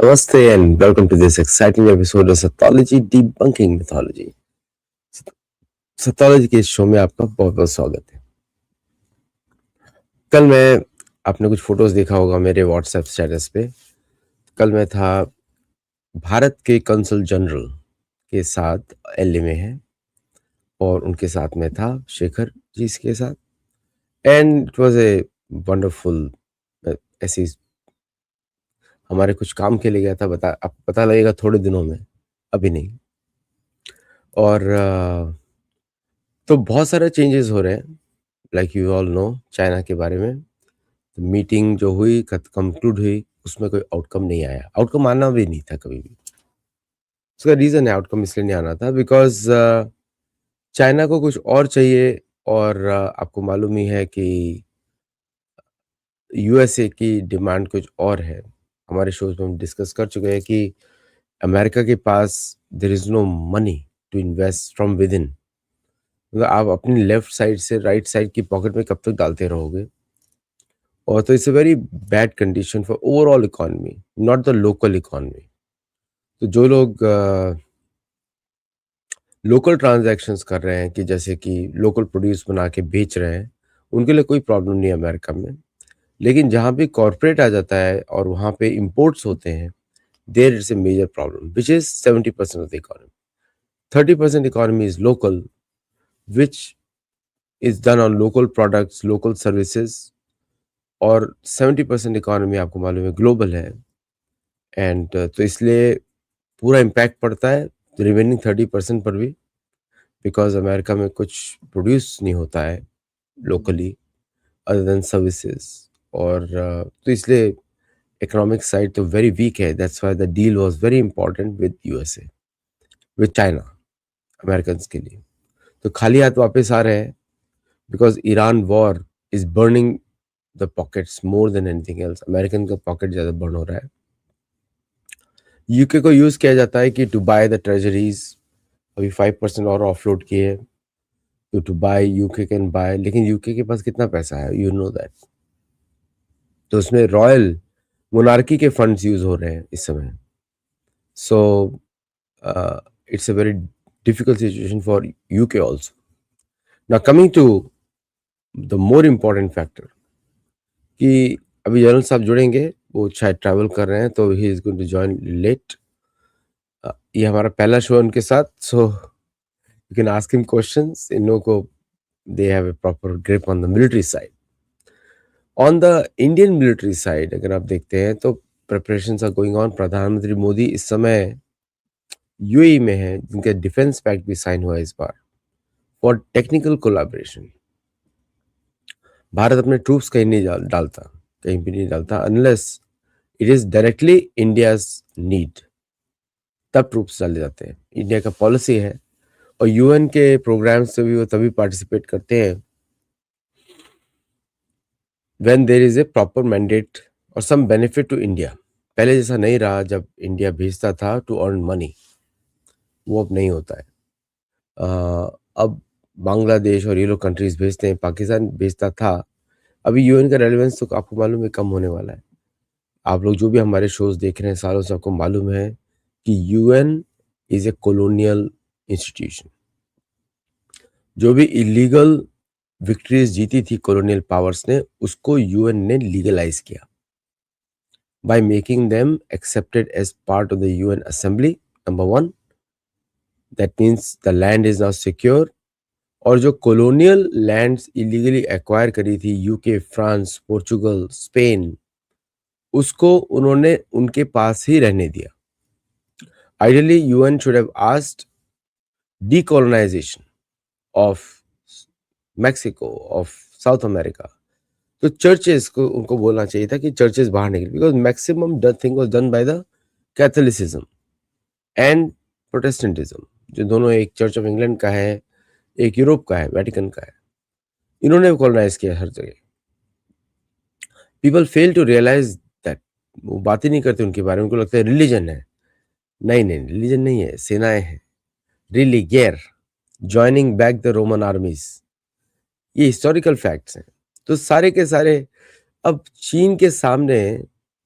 Namaste and welcome to this exciting episode of Sattology Debunking Mythology. सत्तोलॉजी के इस show में आपका बहुत बहुत स्वागत है। कल आपने कुछ फोटोज देखा होगा मेरे व्हाट्सएप स्टेटस पे। कल मैं था भारत के कंसल जनरल के साथ एलए में है और उनके साथ में था शेखर जी के साथ and it was a wonderful. ऐसी हमारे कुछ काम के लिए गया था, आपको पता लगेगा थोड़े दिनों में, अभी नहीं। और तो बहुत सारे चेंजेस हो रहे हैं, like you all know China के बारे में। मीटिंग जो हुई कंक्लूड हुई, उसमें कोई आउटकम नहीं आया। आउटकम आना भी नहीं था कभी भी। उसका रीज़न है आउटकम इसलिए नहीं आना था बिकॉज चाइना को कुछ और चाहिए। और आपको मालूम ही है कि यूएसए की डिमांड कुछ और है। हमारे शोज में हम डिस्कस कर चुके हैं कि अमेरिका के पास there is no money to invest from within. मतलब आप अपनी लेफ्ट साइड से राइट साइड की पॉकेट में कब तक डालते रहोगे। और तो it's a very bad condition for overall economy, not the local economy. तो जो लोग लोकल ट्रांजैक्शंस कर रहे हैं, कि जैसे कि लोकल प्रोड्यूस बना के बेच रहे हैं, उनके लिए कोई प्रॉब्लम नहीं है अमेरिका में। लेकिन जहाँ भी कॉर्पोरेट आ जाता है और वहाँ पे इंपोर्ट्स होते हैं, there is a major problem which is 70% of the economy. 30% economy is local, which is done on local products, local services. और 70% इकोनॉमी आपको मालूम है ग्लोबल है। एंड तो इसलिए पूरा इम्पैक्ट पड़ता है रिमेनिंग 30% पर भी, बिकॉज अमेरिका में कुछ प्रोड्यूस नहीं होता है लोकली अदर देन सर्विसेज। और तो इसलिए इकोनॉमिक साइड तो वेरी वीक है। That's why the deal was very important with USA, with China, American के लिए। तो खाली हाथ वापस आ रहे हैं because Iran war is burning the pockets more than anything else. American का पॉकेट ज़्यादा बर्न हो रहा है। यूके को यूज़ किया जाता है कि टू बाय द ट्रेजरीज। अभी 5% और ऑफलोड किए to buy, UK can buy. लेकिन यूके के पास कितना पैसा है, यू नो दैट। तो उसमें रॉयल मोनार्की के फंड्स यूज हो रहे हैं इस समय। So it's a very difficult situation for UK also. Now coming to the more important factor, कि अभी जनरल साहब जुड़ेंगे, वो शायद ट्रैवल कर रहे हैं, तो he is going to join late. ये हमारा पहला शो है उनके साथ, so you can ask him questions. इन लोगों को they have a proper grip on the military side. On the Indian military side अगर आप देखते हैं तो प्रिपरेशंस आर गोइंग ऑन। प्रधानमंत्री मोदी इस समय यूएई में है, जिनका डिफेंस पैक्ट भी साइन हुआ है इस बार फॉर टेक्निकल कोलैबोरेशन। भारत अपने ट्रूप्स कहीं नहीं डालता, कहीं भी नहीं डालता unless it is directly India's need, तब ट्रूप्स डाले जाते हैं। इंडिया का पॉलिसी है। और यूएन के प्रोग्राम्स से भी वो तभी पार्टिसिपेट करते हैं when there is a proper mandate और सम बेनिफिट टू इंडिया। पहले जैसा नहीं रहा, जब इंडिया भेजता था टू अर्न मनी, वो अब नहीं होता है। अब बांग्लादेश और ये लोग कंट्रीज भेजते हैं, पाकिस्तान भेजता था। अभी यूएन का रेलेवेंस तो आपको मालूम है कम होने वाला है। आप लोग जो भी हमारे शोज देख रहे हैं सालों से, आपको मालूम है कि UN is a colonial institution. जो भी इलीगल विक्ट्रीज जीती थी कॉलोनियल पावर्स ने, उसको यूएन ने लीगलाइज किया by making them accepted as part of the UN assembly, number 1। That means the land is now secure. और जो कॉलोनियल लैंड्स इलीगली एक्वायर करी थी यूके, फ्रांस, पोर्चुगल, स्पेन, उसको उन्होंने उनके पास ही रहने दिया। Ideally UN should have asked decolonisation of Mexico, of south America. तो चर्चेस को उनको बोलना चाहिए था कि चर्चेस बाहर निकले, because maximum thing was done by the Catholicism and Protestantism, जो दोनों, एक चर्च ऑफ इंग्लैंड का है, एक यूरोप का है, वेटिकन का है। इन्होंने कॉलोनाइज किया हर जगह। People fail to realize that. वो बात ही नहीं करते उनके बारे में, उनको लगता है रिलीजन है। नहीं नहीं, रिलीजन नहीं है, सेनाएं हैं। रिली गेर joining back the Roman armies, ये हिस्टोरिकल फैक्ट्स हैं। तो सारे के सारे अब चीन के सामने,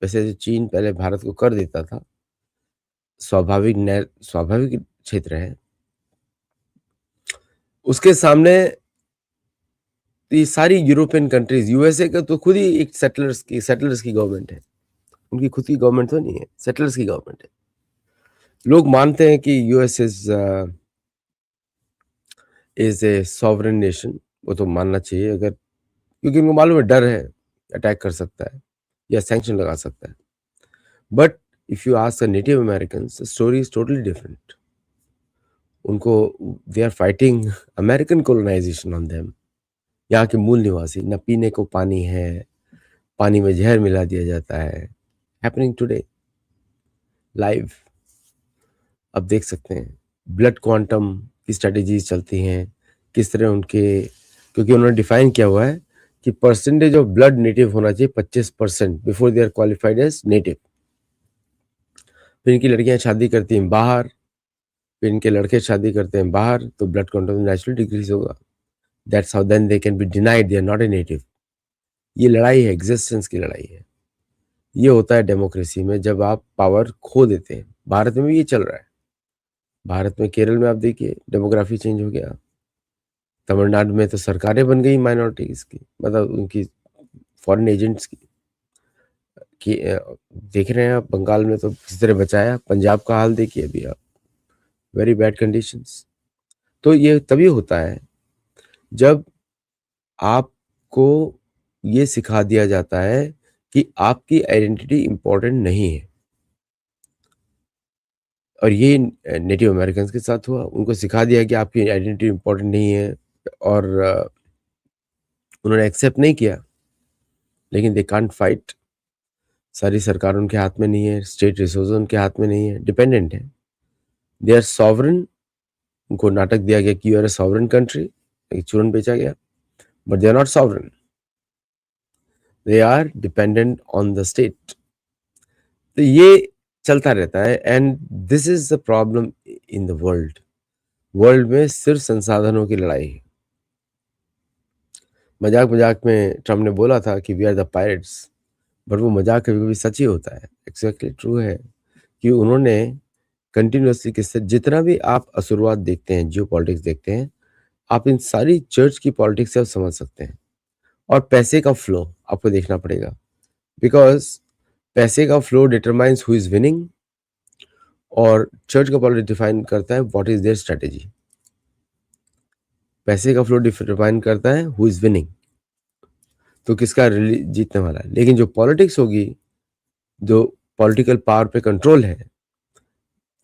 वैसे चीन पहले भारत को कर देता था, स्वाभाविक क्षेत्र है, उसके सामने ये सारी यूरोपियन कंट्रीज, यूएसए का तो खुद ही एक सेटलर्स की गवर्नमेंट है। उनकी खुद की गवर्नमेंट तो नहीं है, सेटलर्स की गवर्नमेंट है। लोग मानते हैं कि US is a sovereign nation, वो तो मानना चाहिए, अगर क्योंकि उनको मालूम है डर है, अटैक कर सकता है या सैंक्शन लगा सकता है। But if you ask native American, story is totally different. उनको they are fighting American colonization on them. यहाँ के मूल निवासी, न पीने को पानी है, पानी में जहर मिला दिया जाता है, हैपनिंग टुडे लाइव। अब देख सकते हैं ब्लड क्वांटम की स्ट्रेटेजीज चलती हैं, किस तरह उनके, क्योंकि उन्होंने डिफाइन किया हुआ है कि परसेंटेज ऑफ ब्लड नेटिव होना चाहिए 25% before they are qualified as native. फिर इनकी लड़कियां शादी करती हैं बाहर, फिर इनके लड़के शादी करते हैं बाहर, तो ब्लड क्वांटम नेचुरली डिक्रीज होगा। That's how then they can be denied they are not a native. ये लड़ाई है, एग्जिस्टेंस की लड़ाई है। ये होता है डेमोक्रेसी में, जब आप पावर खो देते हैं। भारत में भी ये चल रहा है। भारत में केरल में आप देखिए डेमोग्राफी चेंज हो गया। तमिलनाडु में तो सरकारें बन गई माइनॉरिटीज की, मतलब उनकी फॉरेन एजेंट्स की। देख रहे हैं आप बंगाल में तो किस तरह बचाया। पंजाब का हाल देखिए अभी आप, वेरी बैड कंडीशंस। तो ये तभी होता है जब आपको ये सिखा दिया जाता है कि आपकी आइडेंटिटी इंपॉर्टेंट नहीं है। और ये नेटिव अमेरिकन के साथ हुआ, उनको सिखा दिया कि आपकी आइडेंटिटी इंपॉर्टेंट नहीं है, और उन्होंने एक्सेप्ट नहीं किया। लेकिन दे कांट फाइट। सारी सरकार उनके हाथ में नहीं है, स्टेट रिसोर्स उनके हाथ में नहीं है, डिपेंडेंट है। They are sovereign. उनको नाटक दिया गया कि you are a sovereign country, एक चूरन बेचा गया, but they are not sovereign, they are dependent on the state. तो ये चलता रहता है, and this is the problem in the world. World में सिर्फ संसाधनों की लड़ाई है। मजाक मजाक में ट्रम्प ने बोला था कि we are the pirates, but वो मजाक कभी कभी सच ही होता है। एक्जैक्टली ट्रू है कि उन्होंने कंटिन्यूसली, किससे जितना भी आप असुरवाद देखते हैं, जियो पॉलिटिक्स देखते हैं, आप इन सारी चर्च की पॉलिटिक्स से आप समझ सकते हैं। और पैसे का फ्लो आपको देखना पड़ेगा, बिकॉज पैसे का flow determines who is winning, और चर्च का पॉलिटिक्स डिफाइन करता है व्हाट इज देयर स्ट्रेटेजी। पैसे का फ्लो डिफाइन करता है हु इज विनिंग, तो किसका रैली जीतने वाला है। लेकिन जो पॉलिटिक्स होगी, जो पॉलिटिकल पावर पे कंट्रोल है,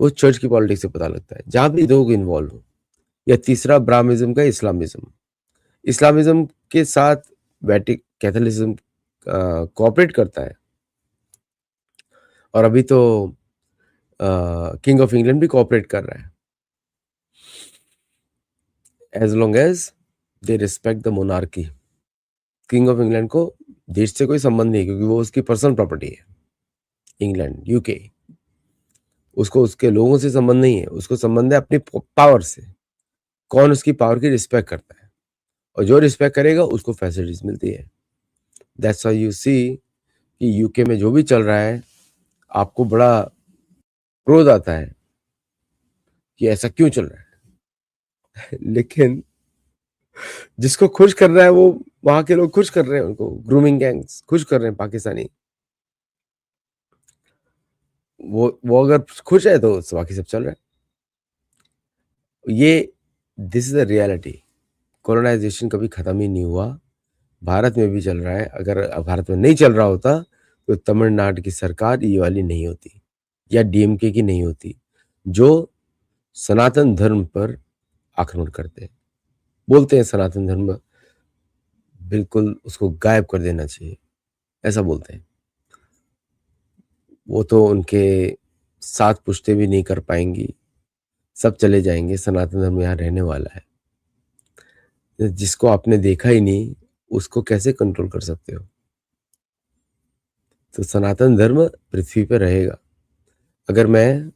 वो चर्च की पॉलिटिक्स से पता लगता है। जहां भी लोग इन्वॉल्व हो, या तीसरा ब्राह्मणिज्म का इस्लामिज्म, इस्लामिज्म के साथ वैटिक कैथोलिज्म कोऑपरेट करता है। और अभी तो किंग ऑफ इंग्लैंड भी कोऑपरेट कर रहा है, as long as they respect the monarchy. King of England को देश से कोई संबंध नहीं, क्योंकि वो उसकी पर्सनल प्रॉपर्टी है। इंग्लैंड, यूके, उसको उसके लोगों से संबंध नहीं है, उसको संबंध है अपनी पावर से। कौन उसकी पावर की रिस्पेक्ट करता है, और जो रिस्पेक्ट करेगा उसको फैसिलिटीज मिलती है। दैट्स व्हाई यू सी कि यूके में जो भी चल रहा है, आपको बड़ा क्रोध आता है कि ऐसा क्यों चल रहा है। लेकिन जिसको खुश कर रहा है, वो वहां के लोग खुश कर रहे हैं, उनको ग्रूमिंग गैंग्स खुश कर रहे हैं, पाकिस्तानी। वो अगर खुश है तो बाकी सब चल रहा है। ये this is the reality. Colonization कभी खत्म ही नहीं हुआ, भारत में भी चल रहा है। अगर भारत में नहीं चल रहा होता तो तमिलनाडु की सरकार ये वाली नहीं होती, या डीएमके की नहीं होती, जो सनातन धर्म पर आक्रमण करते हैं। बोलते हैं सनातन धर्म बिल्कुल उसको गायब कर देना चाहिए, ऐसा बोलते हैं। वो तो उनके साथ पुश्ते भी नहीं कर पाएंगी, सब चले जाएंगे। सनातन धर्म यहाँ रहने वाला है। जिसको आपने देखा ही नहीं, उसको कैसे कंट्रोल कर सकते हो। तो सनातन धर्म पृथ्वी पर रहेगा। अगर मैं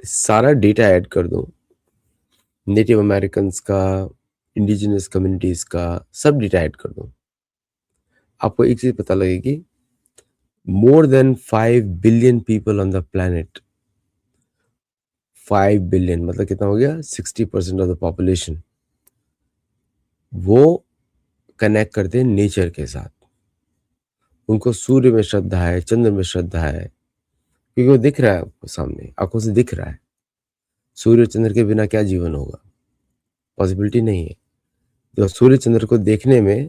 सारा डेटा ऐड कर दूं, नेटिव अमेरिकन्स का, इंडिजिनस कम्युनिटीज का, सब डेटा ऐड कर दूं, आपको एक चीज पता लगेगी, more than 5 billion people on the planet 5 billion, मतलब कितना हो गया, 60% ऑफ द पॉपुलेशन, वो कनेक्ट करते हैं नेचर के साथ। उनको सूर्य में श्रद्धा है, चंद्र में श्रद्धा है, क्योंकि वो दिख रहा है आपको सामने, आंखों से दिख रहा है। सूर्य चंद्र के बिना क्या जीवन होगा, पॉसिबिलिटी नहीं है। तो सूर्य चंद्र को देखने में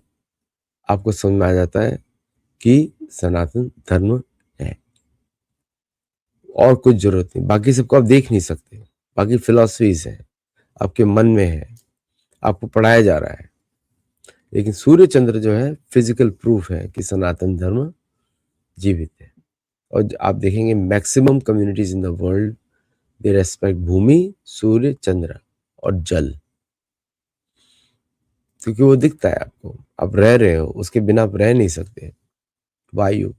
आपको समझ में आ जाता है कि सनातन धर्म है, और कुछ जरूरत नहीं। बाकी सबको आप देख नहीं सकते, बाकी फिलॉसफीज है, आपके मन में है, आपको पढ़ाया जा रहा है। लेकिन सूर्य चंद्र जो है फिजिकल प्रूफ है कि सनातन धर्म जीवित है। और आप देखेंगे maximum communities in the world, they respect भूमि, सूर्य, चंद्र और जल, क्योंकि वो दिखता है आपको, आप रह रहे हो, उसके बिना आप रह नहीं सकते। वायु,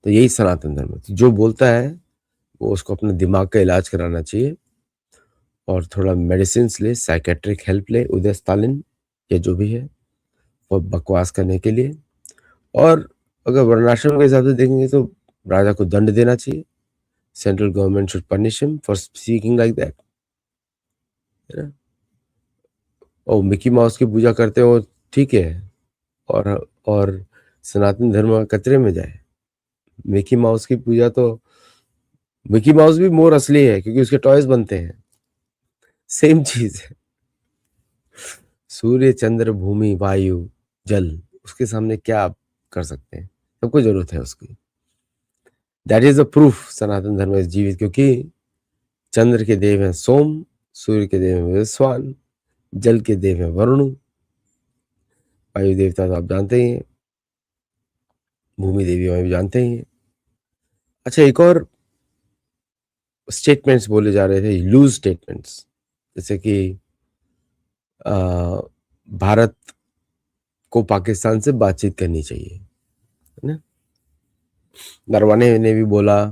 तो यही सनातन धर्म है। तो जो बोलता है वो उसको अपने दिमाग का इलाज कराना चाहिए, और थोड़ा मेडिसिन ले, साइकेट्रिक हेल्प ले, उदय स्टालिन या जो भी है, वो बकवास करने के लिए। और अगर वर्णाश्रम के हिसाब से देखेंगे तो राजा को दंड देना चाहिए, central government should punish him for speaking like that, है ना। और मिकी माउस की पूजा करते हो, ठीक है, और सनातन धर्म कचरे में जाए। मिकी माउस की पूजा तो, मिकी माउस भी मोर असली है क्योंकि उसके टॉयज बनते हैं, सेम चीज है। सूर्य, चंद्र, भूमि, वायु, जल, उसके सामने क्या आप कर सकते हैं, सबको जरूरत है उसकी। दैट इज द प्रूफ सनातन धर्म इज जीवित, क्योंकि चंद्र के देव हैं सोम, सूर्य के देव हैं विश्वान, जल के देव हैं वरुण, वायु देवता तो आप जानते ही हैं, भूमि देवी भी जानते ही हैं। अच्छा, एक और स्टेटमेंट्स बोले जा रहे थे, लूज स्टेटमेंट्स, जैसे कि भारत को पाकिस्तान से बातचीत करनी चाहिए, है ना। नरवणे ने भी बोला,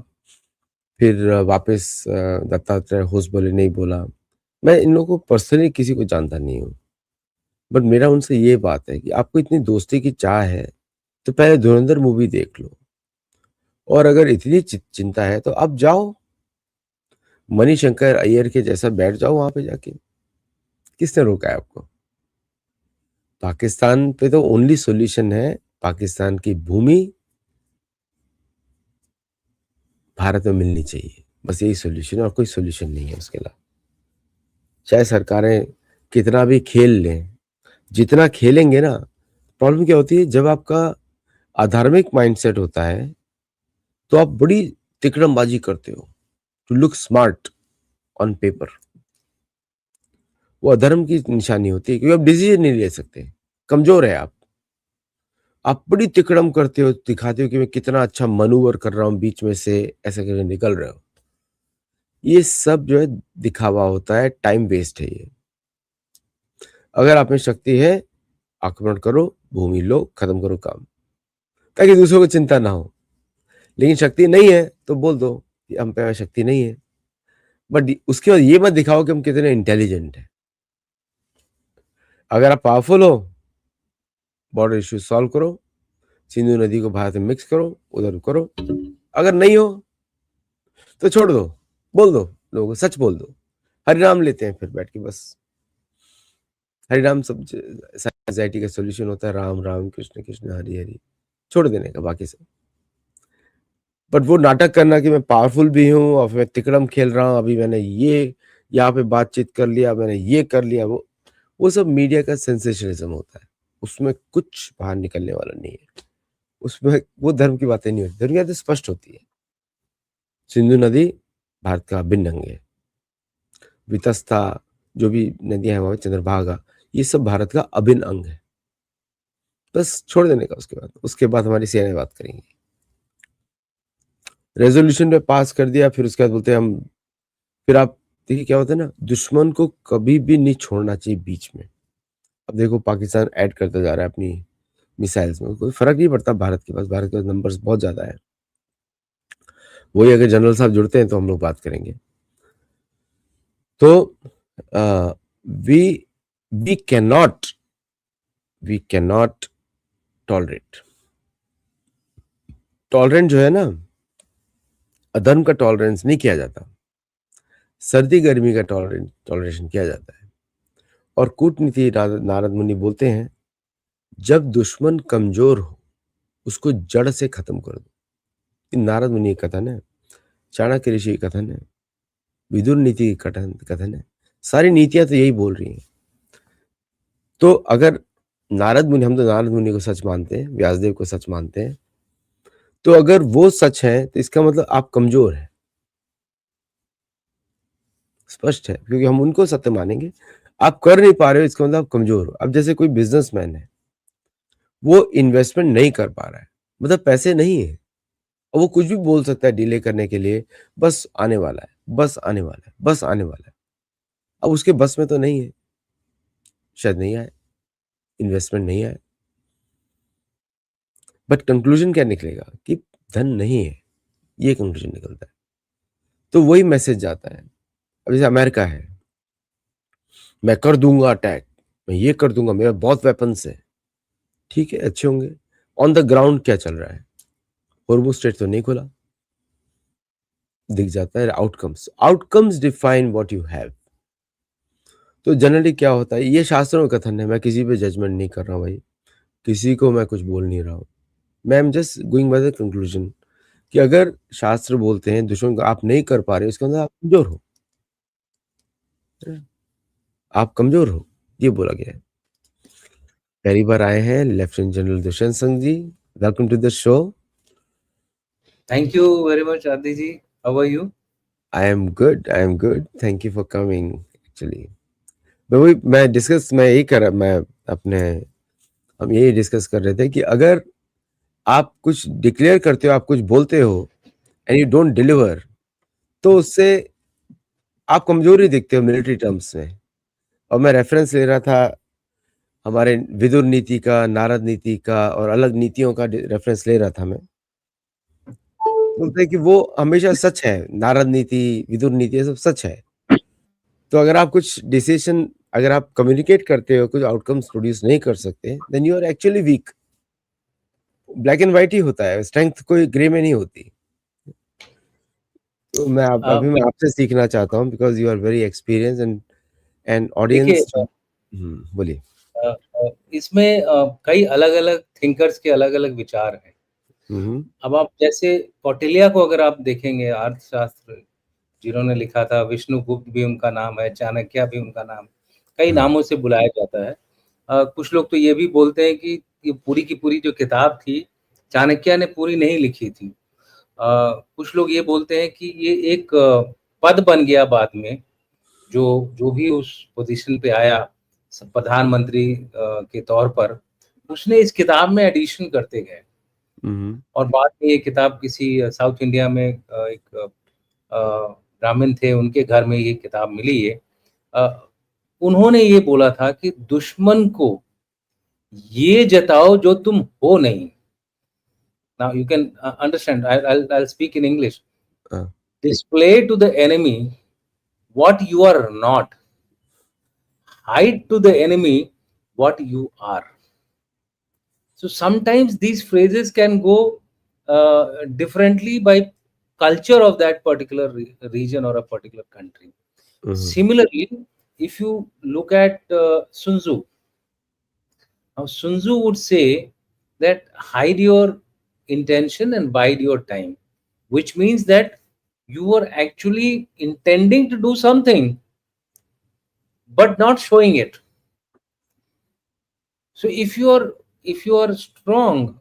फिर वापस दत्तात्रेय होश बोले नहीं बोला। मैं इन लोगों को पर्सनली किसी को जानता नहीं हूँ, बट मेरा उनसे ये बात है कि आपको इतनी दोस्ती की चाह है तो पहले धुरंधर मूवी देख लो, और अगर इतनी चिंता है तो आप जाओ मणिशंकर अय्यर के जैसा बैठ जाओ वहां पे जाके, किसने रोका है आपको। पाकिस्तान पे तो ओनली सॉल्यूशन है, पाकिस्तान की भूमि भारत में मिलनी चाहिए, बस यही सॉल्यूशन है, और कोई सॉल्यूशन नहीं है उसके अलावा। चाहे सरकारें कितना भी खेल लें, जितना खेलेंगे ना, प्रॉब्लम क्या होती है, जब आपका आधार्मिक माइंडसेट होता है तो आप बड़ी तिकड़मबाजी करते हो to look smart on paper. वो अधर्म की निशानी होती है, क्योंकि आप डिसीजन नहीं ले सकते, कमजोर है आप बड़ी तिकड़म करते हो, दिखाते हो कि मैं कितना अच्छा मनूवर कर रहा हूं, बीच में से ऐसे करके निकल रहे हो। ये सब जो है दिखावा होता है, टाइम वेस्ट है ये। अगर आप में शक्ति है, आक्रमण करो, भूमि लो, खत्म करो काम, ताकि दूसरों को चिंता ना हो। लेकिन शक्ति नहीं है तो बोल दो कि हम पे शक्ति नहीं है, बट उसके बाद ये मत दिखाओ कि हम कितने इंटेलिजेंट हैं। अगर आप पावरफुल हो, बॉर्डर इश्यू सॉल्व करो, सिंधु नदी को भारत में मिक्स करो, उधर करो। अगर नहीं हो तो छोड़ दो, बोल दो, लोगों को सच बोल दो। हरिनाम लेते हैं फिर बैठ के, बस हरिनाम सब एंजाइटी का सोल्यूशन होता है, राम राम कृष्ण कृष्ण हरि हरि, छोड़ देने का बाकी सब। बट वो नाटक करना कि मैं पावरफुल भी हूँ और मैं तिकड़म खेल रहा हूँ, अभी मैंने ये यहाँ पे बातचीत कर लिया, मैंने ये कर लिया, वो सब मीडिया का सेंसेशनलिज्म होता है, उसमें कुछ बाहर निकलने वाला नहीं है। उसमें वो धर्म की बातें नहीं होती, धर्म की बातें स्पष्ट होती है। सिंधु नदी भारत का अभिन्न अंग है, वितस्ता, जो भी नदियां हैं वहां, चंद्रभागा, ये सब भारत का अभिन्न अंग है। बस छोड़ देने का, उसके बाद हमारी सेनाएं बात करेंगी। रेजोल्यूशन पे पास कर दिया, फिर उसके बाद बोलते हैं हम, फिर आप देखिए क्या होता है ना, दुश्मन को कभी भी नहीं छोड़ना चाहिए बीच में। अब देखो पाकिस्तान ऐड करता जा रहा है अपनी मिसाइल्स में, कोई फर्क नहीं पड़ता, भारत के पास नंबर्स बहुत ज्यादा है। वही अगर जनरल साहब जुड़ते हैं तो हम लोग बात करेंगे। तो we we cannot tolerate, tolerant जो है ना, अधर्म का टॉलरेंस नहीं किया जाता। सर्दी गर्मी का टॉलरेशन किया जाता है। और कूटनीति नारद मुनि बोलते हैं, जब दुश्मन कमजोर हो उसको जड़ से खत्म कर दो। ये नारद मुनि का कथन है, चाणक्य ऋषि का कथन है, विदुर नीति का कथन कथन है। सारी नीतियां तो यही बोल रही हैं। तो अगर नारद मुनि, हम तो नारद मुनि को सच मानते हैं, व्यासदेव को सच मानते हैं, तो अगर वो सच है तो इसका मतलब आप कमजोर हैं। स्पष्ट है, क्योंकि हम उनको सत्य मानेंगे। आप कर नहीं पा रहे हो, इसका मतलब आप कमजोर हो। अब जैसे कोई बिजनेसमैन है, वो इन्वेस्टमेंट नहीं कर पा रहा है, मतलब पैसे नहीं है, और वो कुछ भी बोल सकता है डिले करने के लिए, बस आने वाला है, बस आने वाला है, बस आने वाला है। अब उसके बस में तो नहीं है, शायद नहीं आए, इन्वेस्टमेंट नहीं आए। बट कंक्लूजन क्या निकलेगा कि धन नहीं है, ये कंक्लूजन निकलता है। तो वही मैसेज जाता है। अब जैसे अमेरिका है, मैं कर दूंगा अटैक, मैं ये कर दूंगा, मेरा बहुत वेपन्स है। ठीक है, अच्छे होंगे। ऑन द ग्राउंड क्या चल रहा है? हॉर्मुज स्ट्रेट तो नहीं खुला, दिख जाता है outcomes. Outcomes define what you have. तो जनरली क्या होता है, ये शास्त्रों का कथन है, मैं किसी पे जजमेंट नहीं कर रहा हूँ भाई, किसी को मैं कुछ बोल नहीं रहा हूँ। मैं am just going by the conclusion कि अगर शास्त्र बोलते हैं दुश्मन को आप नहीं कर पा रहे हो, इसका मतलब आप कमजोर हो, आप कमजोर हो, ये बोला गया है। पहली बार आए हैं lieutenant general Dushyant Singh ji, welcome to the show. Thank you very much, Aditya ji. How are you? I am good, thank you for coming. Actually मैं यही कर रहा, मैं अपने हम यही डिस्कस कर रहे थे कि अगर आप कुछ डिक्लेयर करते हो, आप कुछ बोलते हो एंड यू डोंट डिलीवर, तो उससे आप कमजोरी दिखते हो मिलिट्री टर्म्स में। और मैं रेफरेंस ले रहा था हमारे विदुर नीति का, नारद नीति का और अलग नीतियों का रेफरेंस ले रहा था मैं। बोलते हैं कि वो हमेशा सच है, नारद नीति, विदुर नीति, ये सब सच है। तो अगर आप कुछ डिसीजन, अगर आप कम्युनिकेट करते हो, कुछ आउटकम्स प्रोड्यूस नहीं कर सकते, then you are actually weak. Black and white ही होता है, स्ट्रेंथ कोई ग्रे में नहीं होती। तो अभी मैं आपसे सीखना चाहता हूँ, because you are very experience and देखिए, ऑडियंस। बोलिए। इसमें कई अलग अलग थिंकर्स के अलग अलग विचार हैं। हम्म। अब आप जैसे कौटिल्य को अगर आप देखेंगे, अर्थशास्त्र जिन्होंने लिखा था, विष्णुगुप्त भी उनका नाम है, चाणक्य भी उनका नाम, कई हाँ। नामों से बुलाया जाता है। कुछ लोग तो ये भी बोलते हैं कि ये पूरी की पूरी जो किताब थी, चाणक्य ने पूरी नहीं लिखी थी। कुछ लोग ये बोलते हैं कि ये एक पद बन गया बाद में, जो जो भी उस पोजीशन पे आया प्रधानमंत्री के तौर पर, उसने इस किताब में एडिशन करते गए। हम्म। और बाद में ये किताब किसी साउथ इंडिया में एक ब्राह्मण थे, उनके घर में ये किताब मिली है। अ, उन्होंने ये बोला था कि दुश्मन को ये जताओ जो तुम हो नहीं। Now you can understand, I'll speak in English. हाँ। Display to the enemy what you are not. Hide to the enemy what you are. So sometimes these phrases can go differently by culture of that particular region or a particular country. Hmm. Similarly, if you look at Sun Tzu, now Sun Tzu would say that hide your intention and bide your time, which means that you are actually intending to do something but not showing it. So if you are strong,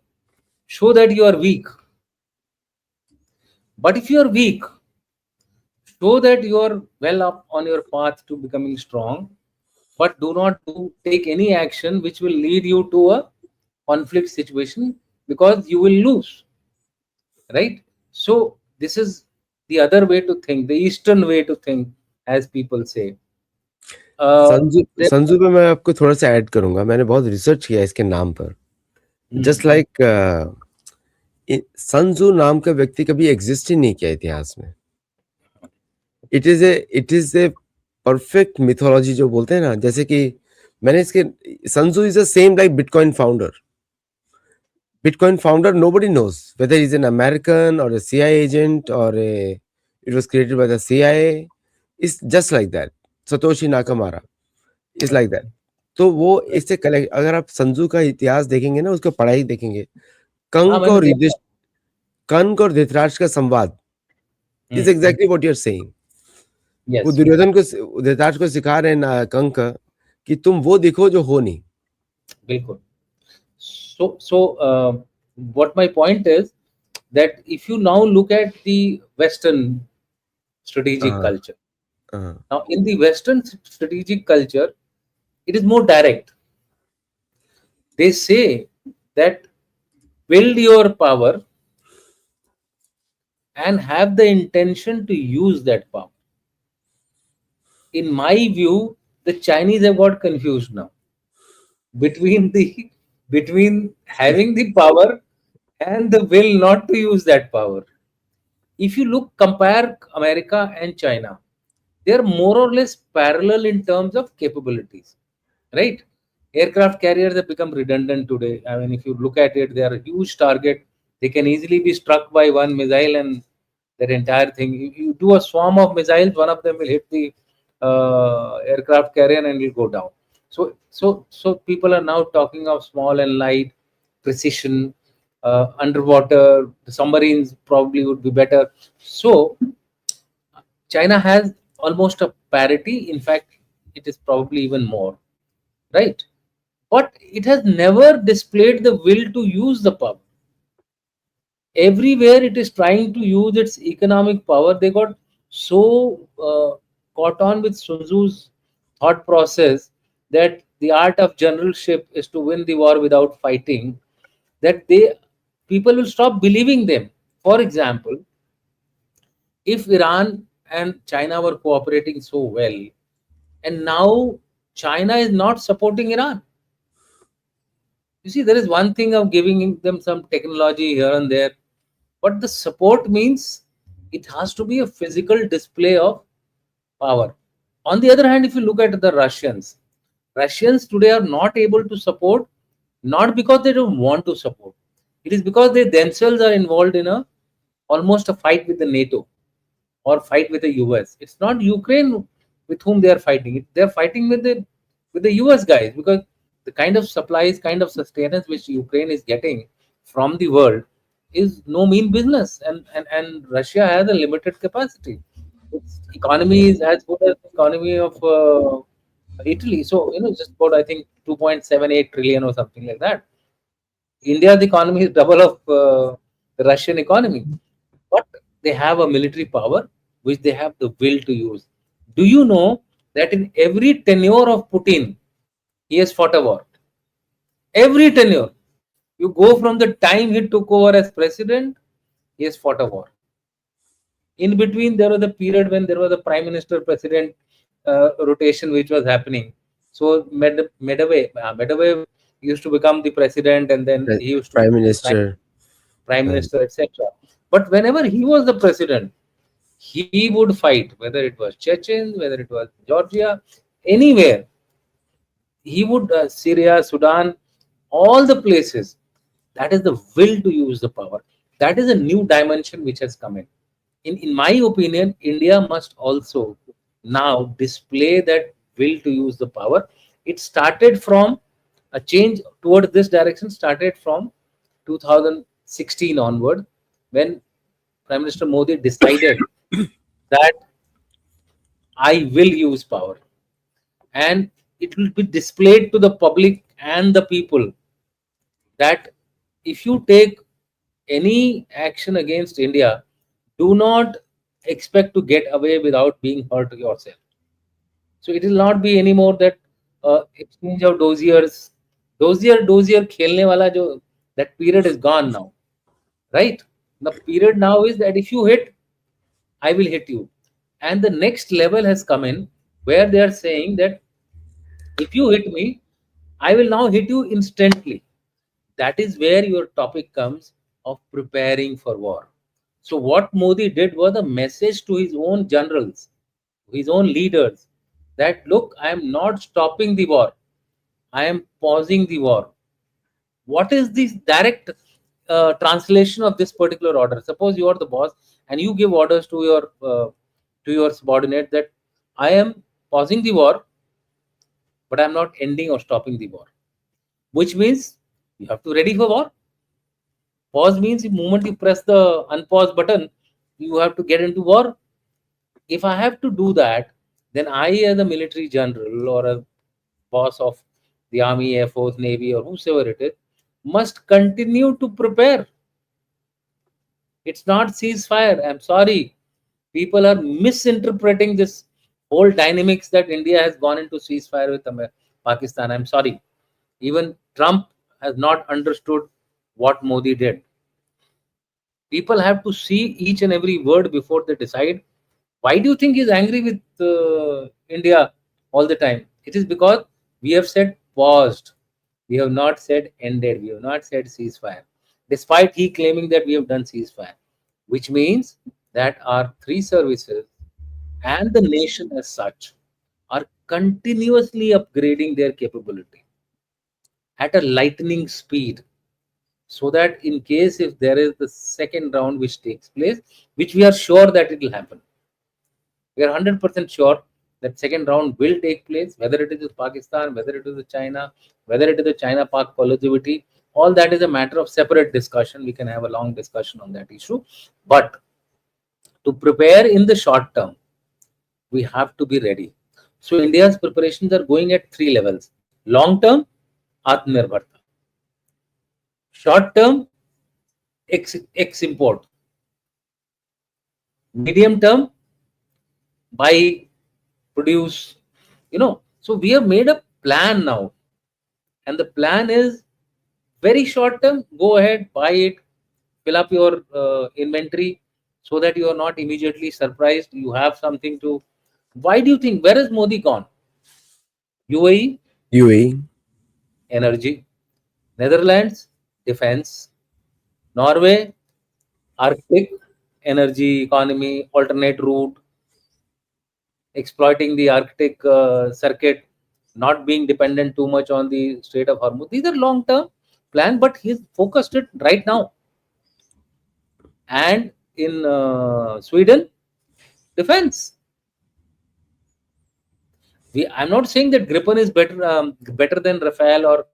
show that you are weak. But if you are weak, show that you are well up on your path to becoming strong, but do not take any action which will lead you to a conflict situation, because you will lose, right? So this is the other way to think, the Eastern way to think, as people say. Sanju There, Sanju पे मैं आपको थोड़ा सा add करूंगा, मैंने बहुत research किया इसके नाम पर। Just Hmm. लाइक संजू नाम का व्यक्ति कभी एग्जिस्ट ही नहीं किया इतिहास में। It is a perfect mythology जो बोलते हैं ना, जैसे कि मैंने इसके, Sanju is the same like bitcoin founder. Bitcoin founder, nobody knows whether he's an American or a CIA agent or it was created by the CIA. Is just like that, Satoshi Nakamara is like that. Okay. तो वो Right. इससे collect, अगर आप संजू का इतिहास देखेंगे ना, उसका पढ़ाई देखेंगे, हाँ, कंक मैंने और देखा। कंक और धृतराष्ट्र का संवाद is hmm. Exactly what you are saying. वो यस। दुर्योधन को, धृतराष्ट्र को सिखा रहे हैं ना कंक, कि तुम वो दिखो जो हो नहीं। बिल्कुल। So what my point is that if you now look at the Western strategic हाँ, culture, हाँ, now in the Western strategic culture, it is more direct. They say that build your power and have the intention to use that power. In my view, the Chinese have got confused now between the between having the power and the will not to use that power. If you look compare America and China, they are more or less parallel in terms of capabilities, right? Aircraft carriers have become redundant today. I mean, if you look at it, they are a huge target. They can easily be struck by one missile and that entire thing. You do a swarm of missiles, one of them will hit the aircraft carrier and will go down. So people are now talking of small and light precision. Underwater submarines probably would be better. So China has almost a parity. In fact, it is probably even more, right? But it has never displayed the will to use the power. Everywhere it is trying to use its economic power. They got so caught on with Sun Tzu's thought process that the art of generalship is to win the war without fighting, that they people will stop believing them. For example, if Iran and China were cooperating so well, and now China is not supporting Iran. You see, there is one thing of giving them some technology here and there, but the support means it has to be a physical display of power. On the other hand, if you look at the Russians, Russians today are not able to support, not because they don't want to support. It is because they themselves are involved in a almost a fight with the NATO or fight with the US. It's not Ukraine with whom they are fighting. They are fighting with the US guys, because the kind of supplies, kind of sustenance which Ukraine is getting from the world is no mean business, and Russia has a limited capacity. Its economy is as good as the economy of Italy. So just about I think 2.78 trillion or something like that. India's economy is double of the Russian economy, but they have a military power which they have the will to use. Do you know that in every tenure of Putin, he has fought a war? Every tenure. You go from the time he took over as president, he has fought a war. In between, there was a period when there was a prime minister president rotation which was happening. So Medvedev used to become the president, and then he used to Prime become the Minister, prime and minister, etc. But whenever he was the president, he would fight, whether it was Chechens, whether it was Georgia, anywhere. He would Syria, Sudan, all the places. That is the will to use the power. That is a new dimension which has come in. In my opinion, India must also now display that will to use the power. It started from a change towards this direction, started from 2016 onward, when Prime Minister Modi decided that I will use power, and it will be displayed to the public and the people that if you take any action against India, do not expect to get away without being hurt yourself. So it will not be anymore that exchange of doziers, dozier खेलने वाला जो that period is gone now, right? The period now is that if you hit, I will hit you, and the next level has come in where they are saying that if you hit me, I will now hit you instantly. That is where your topic comes of preparing for war. So what Modi did was a message to his own generals, his own leaders, that look, I am not stopping the war. I am pausing the war. What is the direct translation of this particular order? Suppose you are the boss and you give orders to your subordinate that I am pausing the war, but I'm not ending or stopping the war, which means you have to ready for war. Pause means the moment you press the unpause button, you have to get into war. If I have to do that, then I, as a military general or a boss of the army, air force, navy, or whosoever it is, must continue to prepare. It's not ceasefire. I'm sorry. People are misinterpreting this whole dynamics that India has gone into ceasefire with Pakistan. I'm sorry. Even Trump has not understood what Modi did. People have to see each and every word before they decide. Why do you think he's angry with India all the time? It is because we have said paused. We have not said ended. We have not said ceasefire. Despite he claiming that we have done ceasefire, which means that our three services and the nation as such are continuously upgrading their capability at a lightning speed, so that in case if there is the second round which takes place, which we are sure that it will happen, we are 100% sure that second round will take place, whether it is with Pakistan, whether it is with China, whether it is the China Pak collaborativity. All that is a matter of separate discussion. We can have a long discussion on that issue. But to prepare in the short term, we have to be ready. So India's preparations are going at three levels: long term, Atmanirbharta; short term, import; medium term, buy, produce. So we have made a plan now, and the plan is very short term. Go ahead, buy it, fill up your inventory, so that you are not immediately surprised. You have something to. Why do you think? Where is Modi gone? UAE, UAE. energy; Netherlands, defense; Norway, Arctic, energy, economy, alternate route, exploiting the Arctic circuit, not being dependent too much on the Strait of Hormuz. These are long term plan, but he's focused it right now. And in Sweden, defense. I'm not saying that Gripen is better than Rafale, or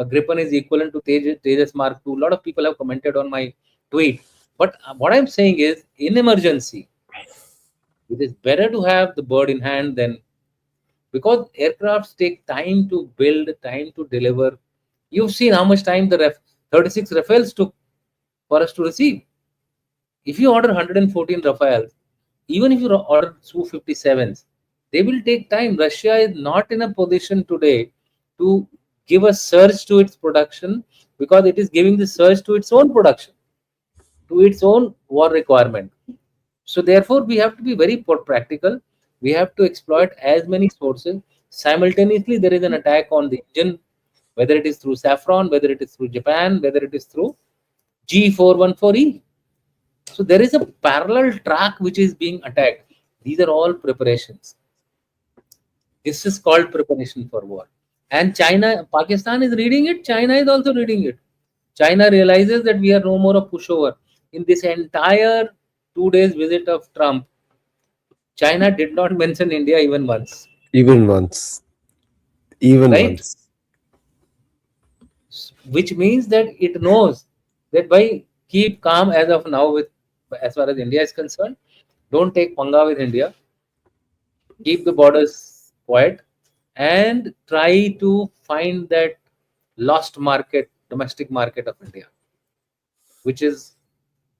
Gripen is equivalent to Tejas Mark II. A lot of people have commented on my tweet. But what I'm saying is, in emergency, it is better to have the bird in hand than, because aircrafts take time to build, time to deliver. You've seen how much time the 36 Rafales took for us to receive. If you order 114 Rafales, even if you order 257s, they will take time. Russia is not in a position today to give a surge to its production, because it is giving the surge to its own production, to its own war requirement. So therefore, we have to be very practical. We have to exploit as many sources. Simultaneously, there is an attack on the engine, whether it is through Saffron, whether it is through Japan, whether it is through G414E. So there is a parallel track which is being attacked. These are all preparations. This is called preparation for war. And Pakistan is reading it. China is also reading it. China realizes that we are no more a pushover. In this entire 2 days visit of Trump, China did not mention India even once, Even once. Even right? once. Which means that it knows that by keep calm as of now with, as far as India is concerned. Don't take panga with India. Keep the borders quiet and try to find that lost market, domestic market of India, which is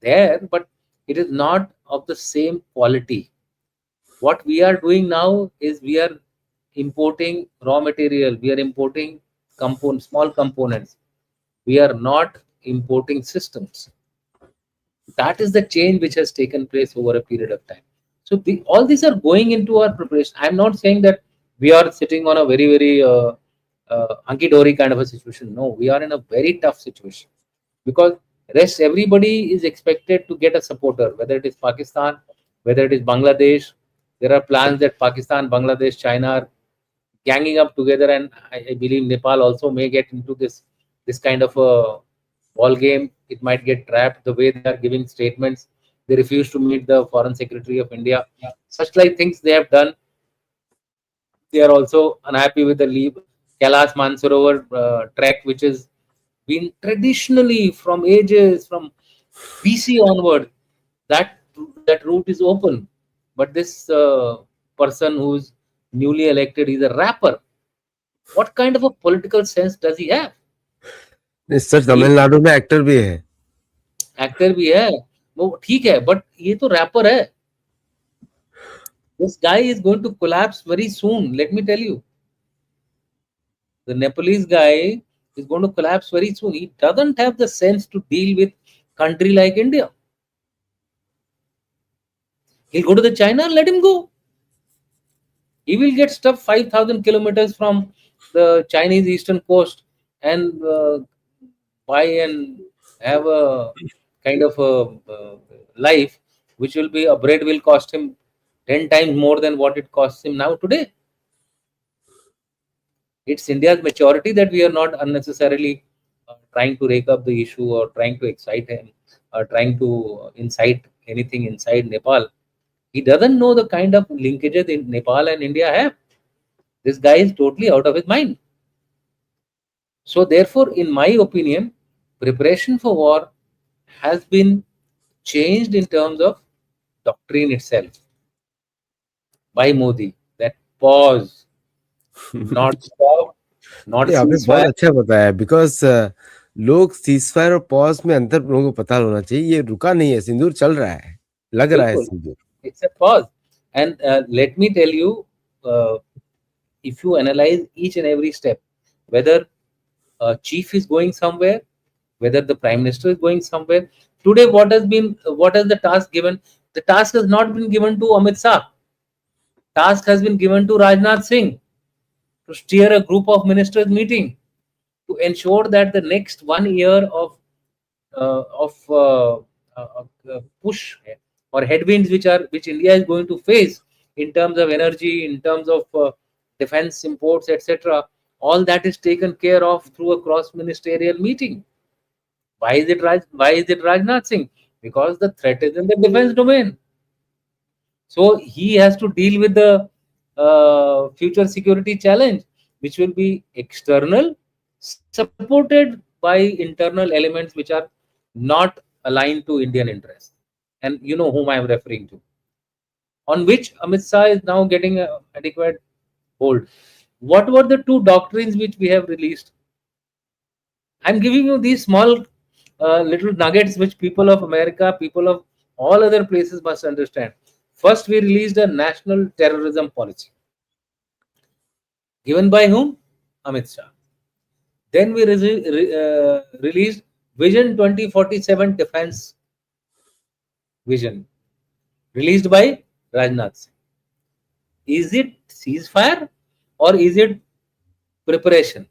there, but it is not of the same quality. What we are doing now is we are importing raw material, we are importing small components, we are not importing systems. That is the change which has taken place over a period of time. So all these are going into our preparation. I'm not saying that we are sitting on a very hunky dory kind of a situation. No, we are in a very tough situation, because rest everybody is expected to get a supporter, whether it is Pakistan, whether it is Bangladesh. There are plans that Pakistan, Bangladesh, China are ganging up together, and I believe Nepal also may get into this kind of a ball game. It might get trapped the way they are giving statements. They refuse to meet the Foreign Secretary of India. Such like things they have done. They are also unhappy with the Kailash Mansarovar trek, which has been traditionally from ages, from BC onward, that that route is open. But this person who's newly elected is a rapper. What kind of a political sense does he have? Sir ये तमिलनाडु में actor भी है. Actor भी है, वो ठीक है, but ये तो रैपर है. This guy is going to collapse very soon. Let me tell you, the Nepalese guy is going to collapse very soon. He doesn't have the sense to deal with country like India. He'll go to the China, let him go. He will get stuff 5,000 kilometers from the Chinese eastern coast and buy and have a kind of a life which will be a bread will cost him 10 times more than what it costs him now today. It's India's maturity that we are not unnecessarily trying to rake up the issue or trying to excite him or trying to incite anything inside Nepal. He doesn't know the kind of linkages in Nepal and India have. This guy is totally out of his mind. So, therefore, in my opinion, preparation for war has been changed in terms of doctrine itself by Modi. That pause, not stop, not ये आपने बहुत ceasefire. अच्छा बताया, because लोग ceasefire और pause में अंतर लोगों को पता होना चाहिए. ये रुका नहीं है, सिंदूर चल रहा है, लग रहा है Bilkul. Sindoor. It's a pause. And let me tell you, if you analyze each and every step, whether a chief is going somewhere, whether the prime minister is going somewhere, today what has the task given? The task has not been given to Amit Shah. Task has been given to Rajnath Singh to steer a group of ministers meeting to ensure that the next 1 year of push or headwinds which India is going to face in terms of energy, in terms of defense imports, etc. All that is taken care of through a cross ministerial meeting. Why is it Why is it Rajnath Singh? Because the threat is in the defense domain. So he has to deal with the future security challenge, which will be external, supported by internal elements which are not aligned to Indian interests. And you know whom I am referring to. On which Amit Shah is now getting adequate hold. What were the two doctrines which we have released? I'm giving you these small little nuggets which people of America, people of all other places must understand. First, we released a national terrorism policy. Given by whom? Amit Shah. Then we released Vision 2047 Defense Vision, released by Rajnath Singh. Is it ceasefire or is it preparation?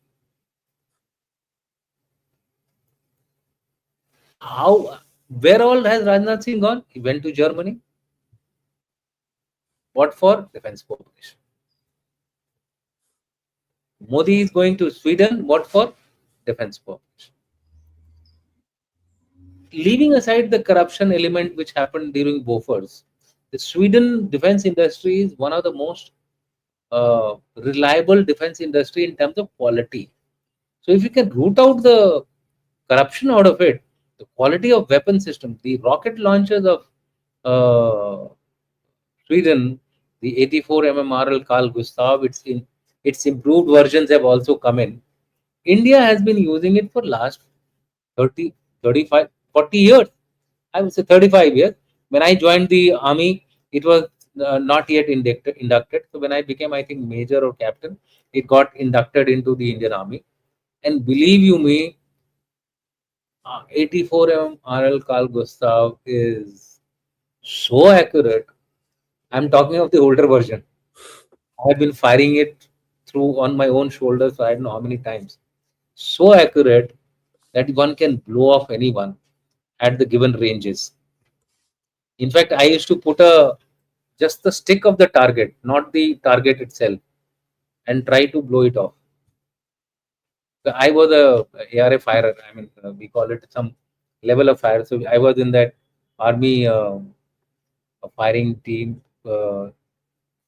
How? Where all has Rajnath Singh gone? He went to Germany. What for? Defense cooperation. Modi is going to Sweden. What for? Defense cooperation. Leaving aside the corruption element which happened during Bofors, the Sweden defense industry is one of the most reliable defense industry in terms of quality. So if you can root out the corruption out of it, the quality of weapon system, the rocket launchers of uh, Sweden, the 84 mmRL Carl Gustav, its improved versions have also come in. India has been using it for last 30, 35, 40 years. I would say 35 years. When I joined the army, it was not yet inducted. So when I became, I think, major or captain, it got inducted into the Indian army. And believe you me, 84 RL Carl Gustav is so accurate. I'm talking of the older version. I have been firing it through on my own shoulders, so I don't know how many times. So accurate that one can blow off anyone at the given ranges. In fact, I used to put a just the stick of the target, not the target itself, and try to blow it off. I was a ARA firer. I mean, we call it some level of fire. So I was in that army firing team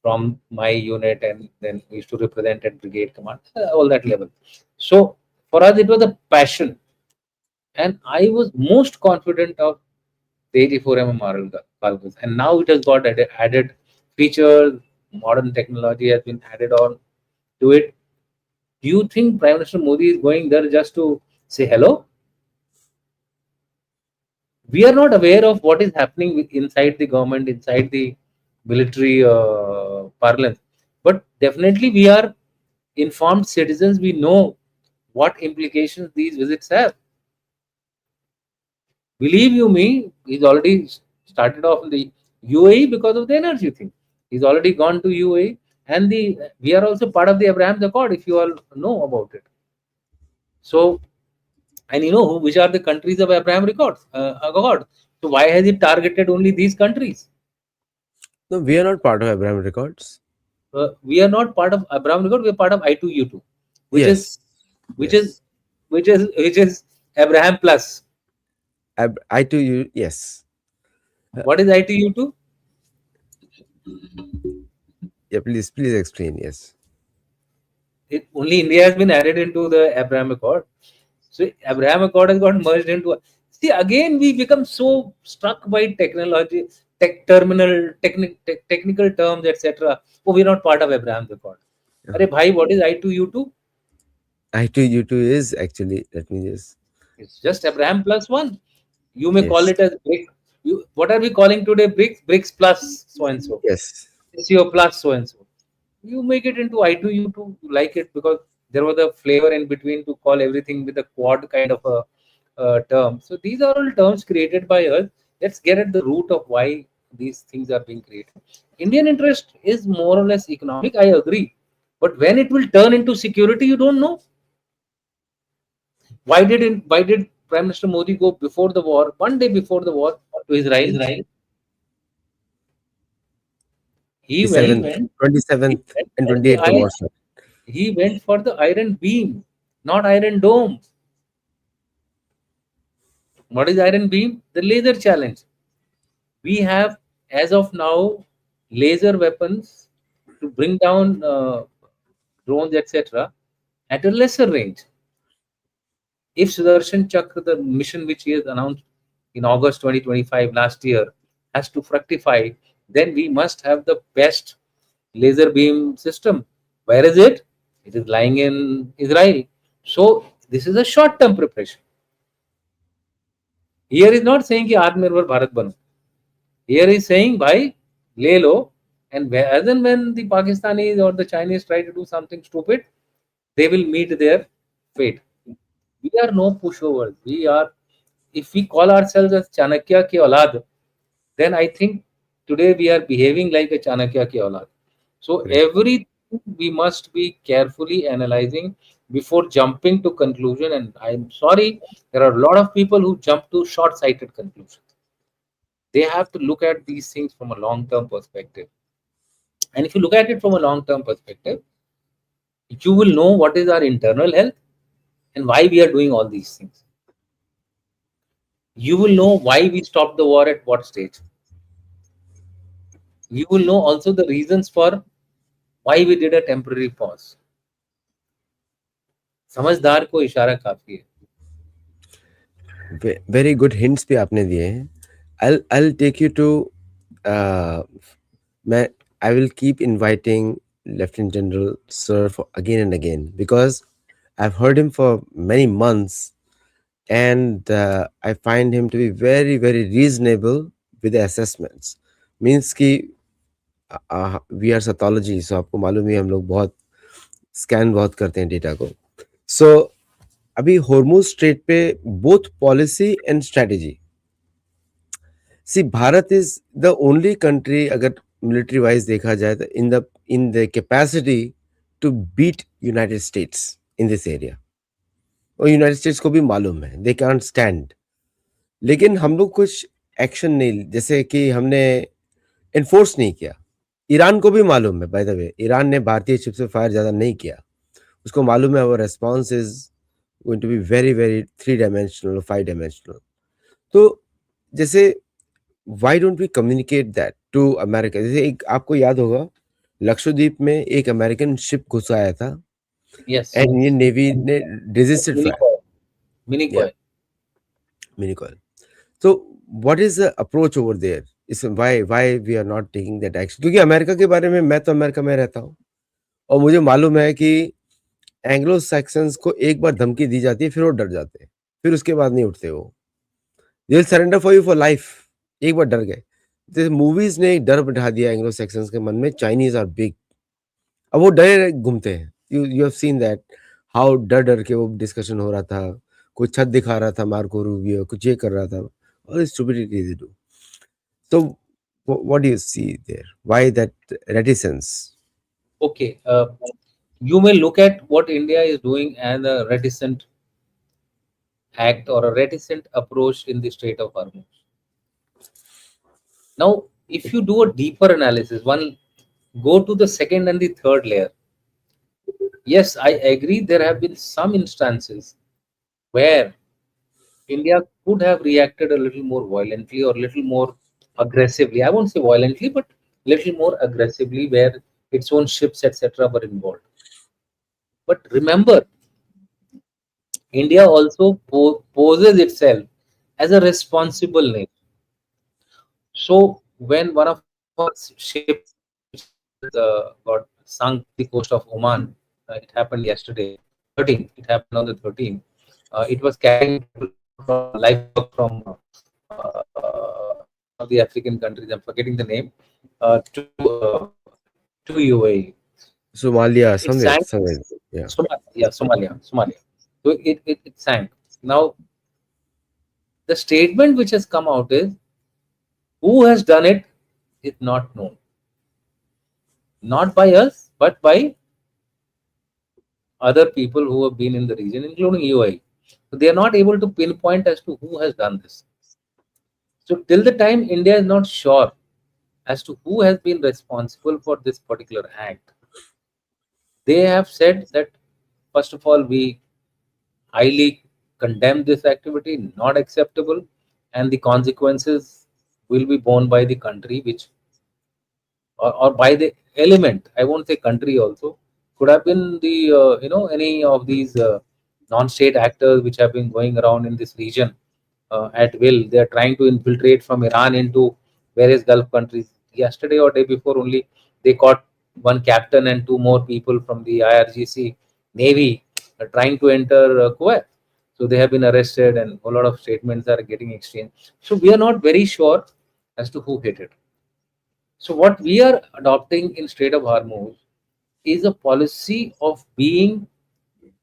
from my unit, and then we used to represent at brigade command, all that level. So for us, it was a passion, and I was most confident of the 84 moral cargoes. And now it has got added features, modern technology has been added on to it. Do you think Prime Minister Modi is going there just to say hello? We are not aware of what is happening inside the government, inside the military parlance. But definitely, we are informed citizens. We know what implications these visits have. Believe you me, he's already started off in the UAE because of the energy thing. He's already gone to UAE, and the we are also part of the Abraham Accord. If you all know about it, so and you know which are the countries of Abraham Accord. So why has it targeted only these countries? No, we are not part of Abraham Records. We are not part of Abraham Accord. We are part of I2U2, which is Yes, which is yes. which is Abraham plus. I to you, yes. Uh, What is I2U2? yeah, please explain. Yes. Only India has been added into the Abraham Accord. So Abraham Accord has got merged into. See, again, we become so struck by technology, technical terms, etc. Oh, we're not part of Abraham Accord. Uh, Arey bhai, what is I2U2? I to you too is actually, let me just, It's just Abraham plus one. You may call yes, it as brick. What are we calling today? Bricks, bricks plus so and so. yes, SEO plus so and so. You make it into I2U2. You like it because there was a flavor in between to call everything with a quad kind of a term. So these are all terms created by us. Let's get at the root of why these things are being created. Indian interest is more or less economic. I agree, but when it will turn into security, you don't know. Why did Prime Minister Modi go before the war, one day before the war, to Israel? Israel. He He went. 27th, went. He 27th went and for the 28th of iron. Warsaw. He went for the Iron Beam, not Iron Dome. What is Iron Beam? The laser challenge. We have, as of now, laser weapons to bring down drones, etc., at a lesser range. If Sudarshan Chakra, the mission which he has announced in August 2025 last year, has to fructify, then we must have the best laser beam system. Where is it? It is lying in Israel. So this is a short-term preparation. Here is not saying कि आत्मनिर्भर भारत बनो. Here is saying भाई ले लो, and as and when the Pakistanis or the Chinese try to do something stupid, they will meet their fate. We are no pushovers. We are, if we call ourselves as Chanakya ki aulad, then I think today we are behaving like a Chanakya ki aulad. So Correct. everything we must be carefully analyzing before jumping to conclusion. And I'm sorry, there are a lot of people who jump to short-sighted conclusions. They have to look at these things from a long-term perspective. And if you look at it from a long-term perspective, you will know what is our internal health and why we are doing all these things. You will know why we stopped the war at what stage. You will know also the reasons for why we did a temporary pause. समझदार को इशारा काफी है. Very good hints भी आपने दिए हैं. I'll take you to, uh, मैं I will keep inviting Lieutenant General Sir for again and again, because I've heard him for many months, and I find him to be very very reasonable with the assessments. Means कि we are Sattology, so आपको मालूम ही है, हम लोग बहुत scan बहुत करते हैं डेटा को. So अभी हॉर्मुज स्ट्रेट पे both policy and strategy. See Bharat is the only country, अगर मिलिट्री वाइज देखा जाए तो, in the capacity to beat United States in this area. और यूनाइटेड स्टेट्स को भी मालूम है दे कैन स्टैंड. लेकिन हम लोग कुछ एक्शन नहीं, जैसे कि हमने एनफोर्स नहीं किया. ईरान को भी मालूम है, बाय द वे, ईरान ने भारतीय शिप से फायर ज़्यादा नहीं किया. उसको मालूम है वो response is going to be very very 3 dimensional और 5 डायमेंशनल. तो जैसे, why don't we communicate that to America? जैसे एक आपको याद होगा लक्षद्वीप में एक अमेरिकन शिप घुस आया था Yes. एंड इंडियन नेवी ने resisted Mini fire. coil. Mini या coil. Mini coil. So what is the approach over there? Is why we are not taking that action? क्योंकि अमेरिका के बारे में, मैं तो अमेरिका में रहता हूँ और मुझे मालूम है कि एंग्लो सैक्सन्स को एक बार धमकी दी जाती है, फिर वो डर जाते हैं, फिर उसके बाद नहीं उठते वो. They will surrender for you for life. एक बार डर गए. जैसे मूवीज ने एक डर बिठा दिया एंग्लो सैक्सन्स के मन में, चाइनीज आर बिग. अब वो डरे घूमते हैं. You have seen that, how डर डर के वो डिस्कशन हो रहा था. कोई छत दिखा रहा था मार्को रूबियो, कुछ ये कर रहा था. All stupidity they do. So, what do you see there? Why that reticence? Okay. You may look at what India is doing as a reticent act or a reticent approach in the Strait of Hormuz. Now, if you do a deeper analysis, one go to the second and the third layer. Yes, I agree. There have been some instances where India could have reacted a little more violently or little more aggressively. I won't say violently, but little more aggressively, where its own ships, etc., were involved. But remember, India also poses itself as a responsible nation. So when one of our ships, which has got sunk the coast of Oman, it happened yesterday, 13th. It happened on the 13th. It was carrying from livestock from one of the African countries. I'm forgetting the name. To UAE. Somalia, It somewhere, sank. somewhere. Yeah. Somalia. So it sank. Now the statement which has come out is who has done it is not known. Not by us, but by other people who have been in the region, including UAE. So they are not able to pinpoint as to who has done this. So till the time India is not sure as to who has been responsible for this particular act, they have said that first of all we highly condemn this activity, not acceptable, and the consequences will be borne by the country which or by the element. I won't say country also. Could have been the any of these non-state actors which have been going around in this region at will. They are trying to infiltrate from Iran into various Gulf countries. Yesterday or day before only, they caught one captain and two more people from the IRGC Navy trying to enter Kuwait. So they have been arrested, and a lot of statements are getting exchanged. So we are not very sure as to who hit it. So what we are adopting in Strait of Hormuz is a policy of being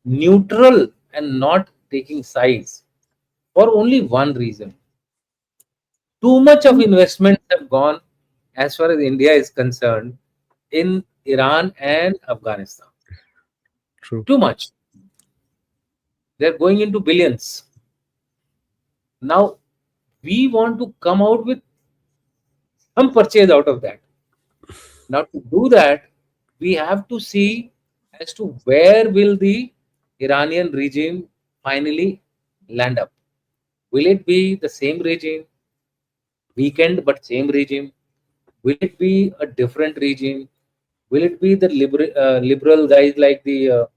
neutral and not taking sides for only one reason. Too much of investments have gone, as far as India is concerned, in Iran and Afghanistan. True. Too much. They're going into billions. Now, we want to come out with some purchase out of that. Now, to do that, we have to see as to where will the Iranian regime finally land up. Will it be the same regime, weakened but same regime? Will it be a different regime? Will it be the liberal guys like the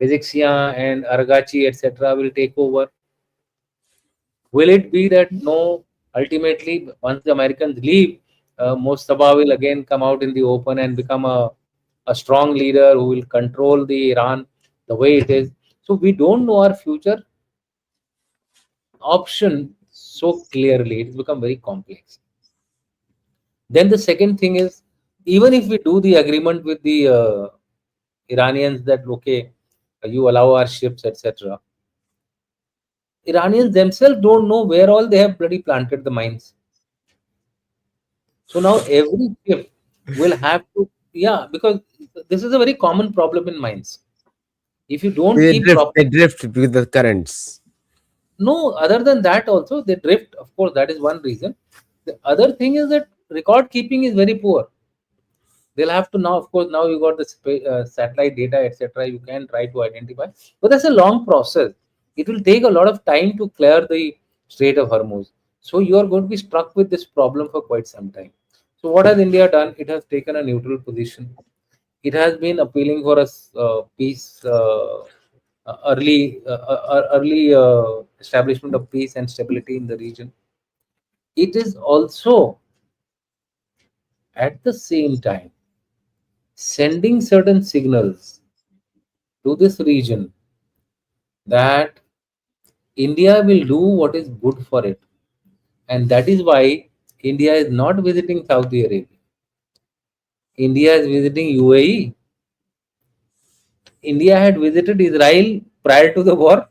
Bezixian and Argachi, etc., will take over? Will it be that no, ultimately, once the Americans leave, Mustafa will again come out in the open and become a strong leader who will control the Iran the way it is? So we don't know our future option so clearly. It's become very complex. Then the second thing is, even if we do the agreement with the Iranians that okay, you allow our ships, etc. Iranians themselves don't know where all they have bloody planted the mines. So now every ship will have to, yeah, because this is a very common problem in mines. If you don't They keep drift, proper, they drift with the currents. no, other than that also they drift. Of course, that is one reason. The other thing is that record keeping is very poor. They'll have to now, of course, now you got the satellite data, etc. You can try to identify, but that's a long process. It will take a lot of time to clear the Strait of Hormuz. So you are going to be struck with this problem for quite some time. So what has India done? It has taken a neutral position. It has been appealing for a peace, early establishment of peace and stability in the region. It is also at the same time sending certain signals to this region that India will do what is good for it. And that is why India is not visiting Saudi Arabia. India is visiting UAE. India had visited Israel prior to the war.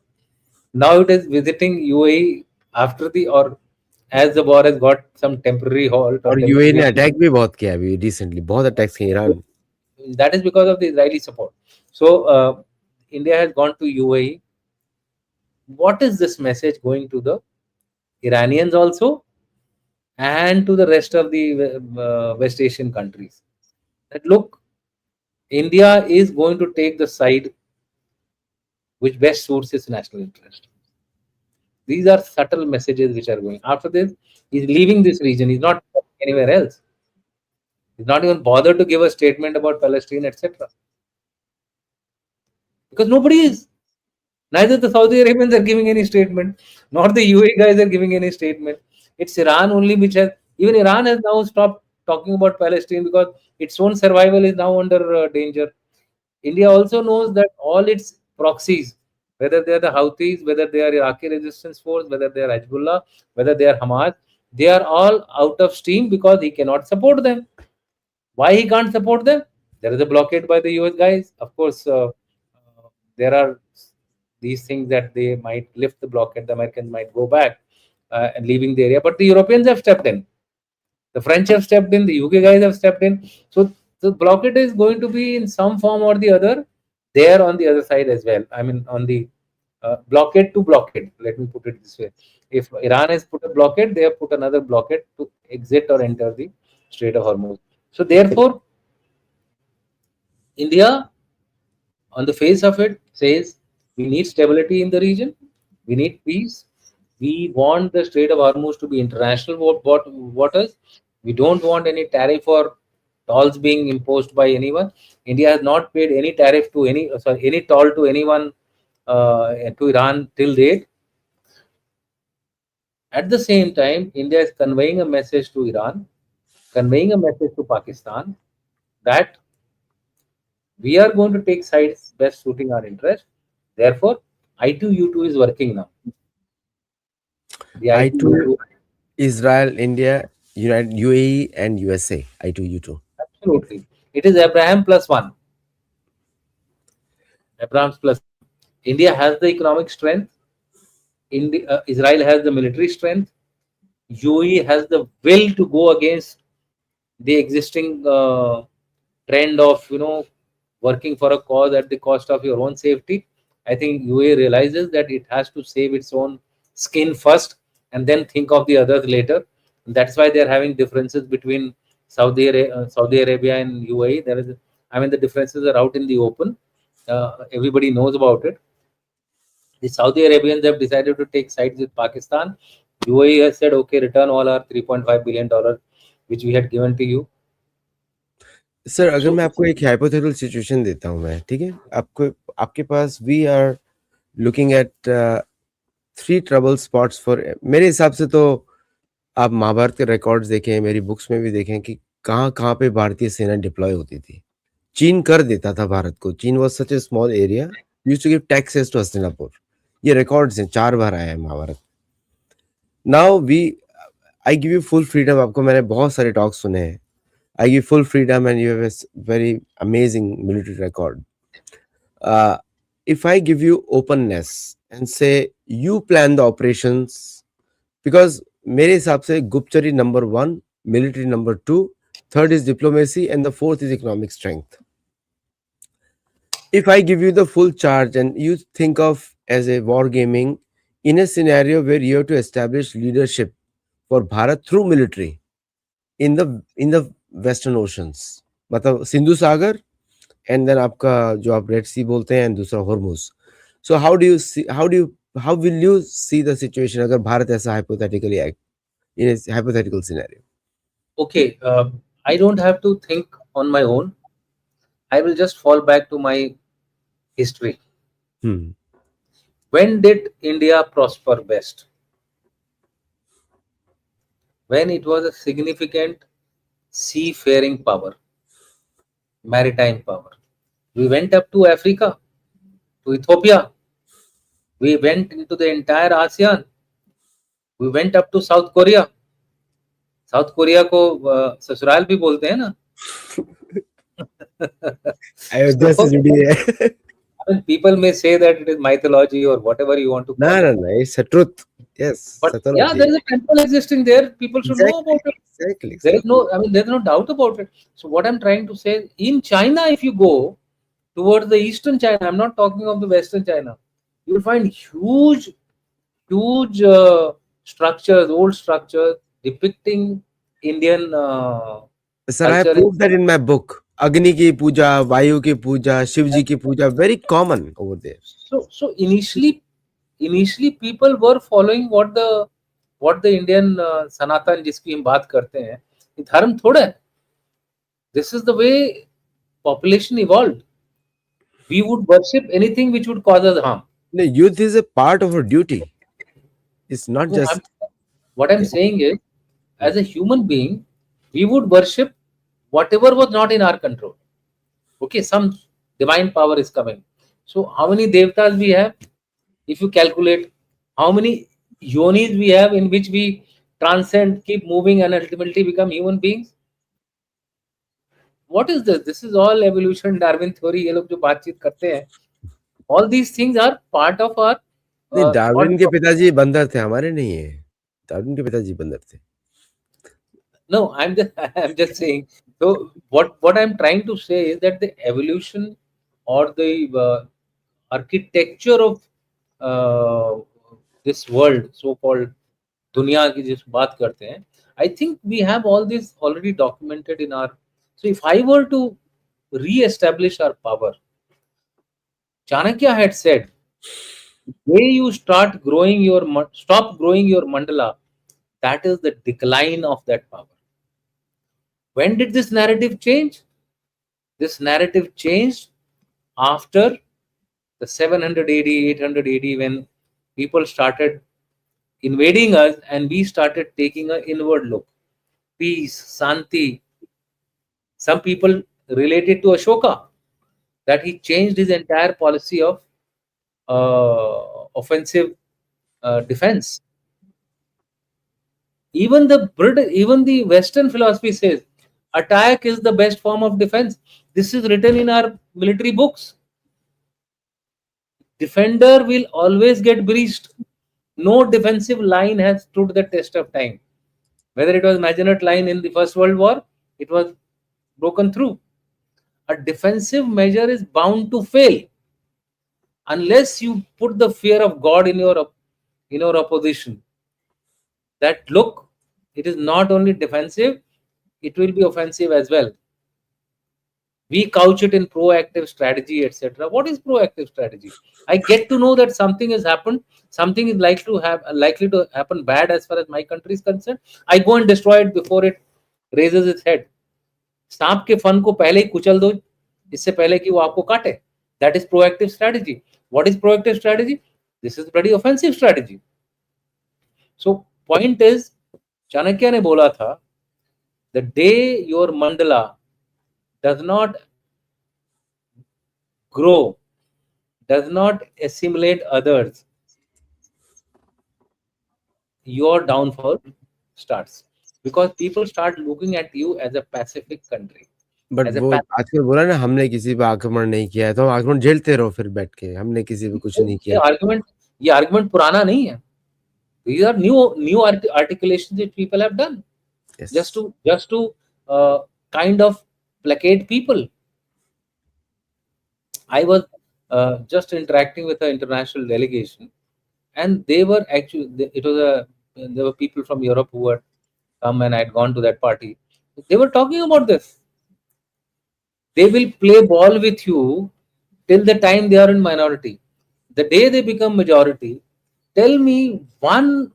Now it is visiting UAE after the, or as the war has got some temporary halt or और UAE ने temporary. Attack भी बहुत किया अभी recently, बहुत attacks किए Iran. That is because of the Israeli support. So India has gone to UAE. What is this message going to the Iranians also and to the rest of the West Asian countries? That look, India is going to take the side which best suits its national interest. These are subtle messages which are going. After this, he's leaving this region. He's not going anywhere else. He's not even bothered to give a statement about Palestine, etc. Because nobody is. Neither the Saudi Arabians are giving any statement, nor the UAE guys are giving any statement. It's Iran only which has, even Iran has now stopped talking about Palestine because its own survival is now under danger. India also knows that all its proxies, whether they are the Houthis, whether they are Iraqi resistance force, whether they are Hezbollah, whether they are Hamas, they are all out of steam because he cannot support them. Why he can't support them? There is a blockade by the US guys. Of course, there are these things that they might lift the blockade, the Americans might go back and leaving the area, but the Europeans have stepped in. The French have stepped in, the UK guys have stepped in. So the blockade is going to be in some form or the other there on the other side as well. I mean, on the blockade to blockade, let me put it this way. If Iran has put a blockade, they have put another blockade to exit or enter the Strait of Hormuz. So therefore, India, on the face of it, says we need stability in the region, we need peace, we want the Strait of Hormuz to be international waters. We don't want any tariff or tolls being imposed by anyone. India has not paid any tariff to any toll to anyone to Iran till date. At the same time, India is conveying a message to Iran, conveying a message to Pakistan that we are going to take sides best suiting our interest. Therefore, I2U2 is working now. The I to I2U2, Israel, India, United UAE and USA. I to you too. absolutely. It is Abraham plus one. Abraham's plus one. India has the economic strength. Israel has the military strength. UAE has the will to go against the existing trend of working for a cause at the cost of your own safety. I think UAE realizes that it has to save its own skin first and then think of the others later. That's why they are having differences between Saudi Arabia and UAE. There is, I mean, the differences are out in the open. Everybody knows about it. The Saudi Arabians have decided to take sides with Pakistan. UAE has said, okay, return all our $3.5 billion which we had given to you. Sir अगर So मैं आपको एक hypothetical situation देता हूँ मैं, ठीक है? आपको आपके पास we are looking at 3 trouble spots for मेरे हिसाब से तो आप महाभारत के रिकॉर्ड्स देखें, मेरी बुक्स में भी देखें कि कहाँ-कहाँ पे भारतीय सेना डिप्लॉय होती थी। चीन कर देता था भारत को। चीन was such a small area, used to give taxes to Hastinapur. ये रिकॉर्ड्स हैं, 4 बार आया है Mahabharat. Now I give you full freedom. आपको मैंने बहुत सारे टॉक्स सुने हैं। I give full freedom and you have a very amazing military record. Uh, if I give you openness and say you plan the operations, because मेरे हिसाब से गुप्तचरी number 1, military number 2, third is diplomacy and the fourth is economic strength. If I give you the full charge and you think of as a war gaming in a scenario where you have to establish leadership for Bharat through military in the western oceans, मतलब सिंधु सागर and then आपका जो आप red सी बोलते हैं and दूसरा Hormuz. So how will you see the situation अगर भारत ऐसा hypothetically act in a hypothetical scenario? okay, I don't have to think on my own. I will just fall back to my history. Hmm. When did India prosper best? When it was a significant seafaring power, maritime power. We went up to Africa, to Ethiopia. We went into the entire ASEAN. We went up to South Korea. South Korea को ससुराल भी बोलते हैं ना. अयोध्या से So जुड़ी है. I mean, people may say that it is mythology or whatever you want to No, call no, it. no. It's a truth. Yes, But yeah, Sattology. there is a temple existing there. People should know Exactly, about it. exactly, There is exactly. no, I mean, there's no doubt about it. So what I'm trying to say, in China, if you go towards the eastern China, I'm not talking of the western China, you'll find huge structures, old structures depicting Indian Sir, I culture. proved that in my book. Agni ki puja, Vayu ki puja, Shiv ji ki puja, very common over there. So initially people were following what the Indian सनातन जिसकी हम बात करते हैं, ये धर्म थोड़ा है. This is the way population evolved. We would worship anything which would cause us harm. No, youth is a part of our duty. It's not No, just. what I'm Yeah, saying is, yeah. as a human being, we would worship whatever was not in our control. Okay, some divine power is coming. So how many devtas we have? If you calculate how many yonis we have in which we transcend, keep moving, and ultimately become human beings. What is this? This is all evolution, Darwin theory. ये लोग जो बातचीत करते हैं, all these things are part of our नहीं, thought Darwin के process. पिताजी बंदर थे, हमारे नहीं है. डार्विन के पिताजी बंदर थे. No, I'm just I'm just saying. So what I'm trying to say is that the evolution or the architecture of uh, this world, so-called दुनिया की जिस बात करते हैं, I think we have all this already documented in our. So if I were to re-establish our power, Chanakya had said, the way you stop growing your mandala, that is the decline of that power. When did this narrative change? This narrative changed after the 700 AD, 800 AD, when people started invading us and we started taking an inward look. Peace, Santi. Some people related to Ashoka that he changed his entire policy of offensive defense. Even the Western philosophy says attack is the best form of defense. This is written in our military books. Defender will always get breached. No defensive line has stood the test of time. Whether it was Maginot Line in the First World War, it was broken through. A defensive measure is bound to fail unless you put the fear of God in your opposition. That look, it is not only defensive, it will be offensive as well. We couch it in proactive strategy, etc. What is proactive strategy? I get to know that something has happened, something is likely to happen bad as far as my country is concerned. I go and destroy it before it raises its head. सांप के fun को पहले ही कुचल दो, इससे पहले कि वो आपको काटे. That is proactive strategy. What is proactive strategy? This is bloody offensive strategy. So point is, Chanakya ने बोला था, the day your mandala does not grow, does not assimilate others, your downfall starts. Because people start looking at you as a pacific country, but as a वो pacific. आजकल बोला ना, हमने किसी पे आक्रमण नहीं किया है, तो हम आक्रमण झेलते रहो फिर बैठ के, हमने किसी पे कुछ नहीं ये किया. आर्गुमेंट ये आर्गुमेंट पुराना नहीं है. These are new articulations that people have done just yes. to just to kind of placate people. I was just interacting with an international delegation, and they were actually it was a there were people from Europe who had come and I had gone to that party. They were talking about this. They will play ball with you till the time they are in minority. The day they become majority, tell me one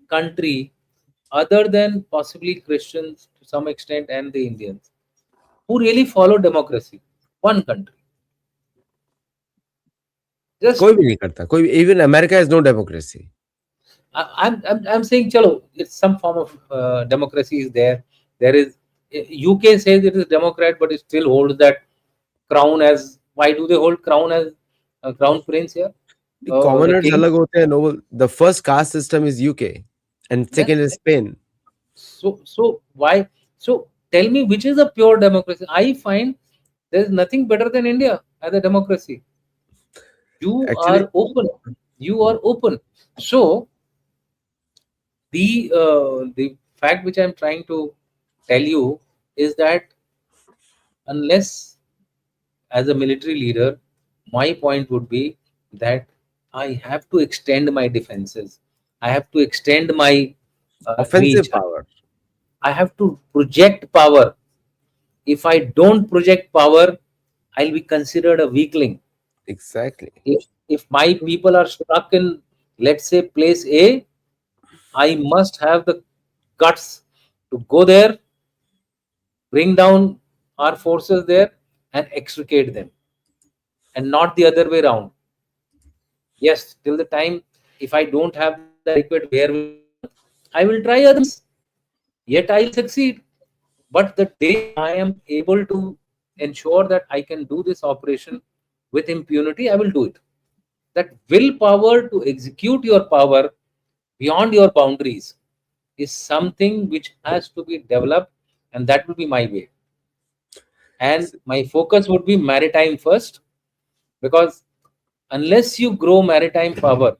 country other than possibly Christians to some extent and the Indians who really follow democracy. one country. Just कोई भी नहीं करता, कोई भी, even America is no democracy. I'm saying, chalo, it's some form of democracy is there. There is UK says it is Democrat, but it still holds that crown as. Why do they hold crown as crown prince here? The commoners king. अलग होते हैं, noble. The first caste system is UK and Yeah. Second is Spain. So why? So tell me, which is a pure democracy? I find there is nothing better than India as a democracy. You actually are open. You are open. So the fact which I'm trying to tell you is that unless as a military leader, my point would be that I have to extend my defenses. I have to extend my offensive reach. Power. I have to project power. If I don't project power, I'll be considered a weakling. Exactly. If my people are stuck in, let's say, place A, I must have the guts to go there, bring down our forces there, and extricate them, and not the other way around. Yes, till the time if I don't have the adequate wherewithal, I will try other means, yet I'll succeed. But the day I am able to ensure that I can do this operation with impunity, I will do it. That willpower to execute your power beyond your boundaries is something which has to be developed, and that will be my way. And my focus would be maritime first, because unless you grow maritime power,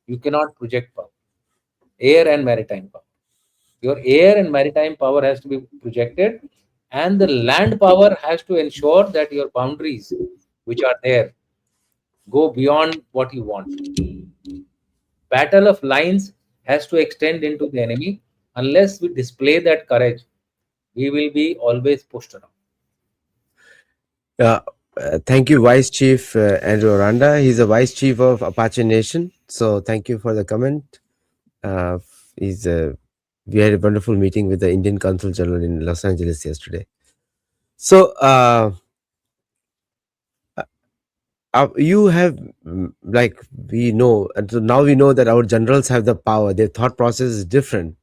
you cannot project power, air and maritime power. Your air and maritime power has to be projected, and the land power has to ensure that your boundaries, which are there, go beyond what you want. Battle of lines has to extend into the enemy. Unless we display that courage, we will be always pushed around. Uh, thank you, Vice Chief Andrew Aranda. He's the Vice Chief of Apache Nation. So thank you for the comment. Uh, he's we had a wonderful meeting with the Indian Consul General in Los Angeles yesterday. So you have like we know, and so now we know that our generals have the power. Their thought process is different.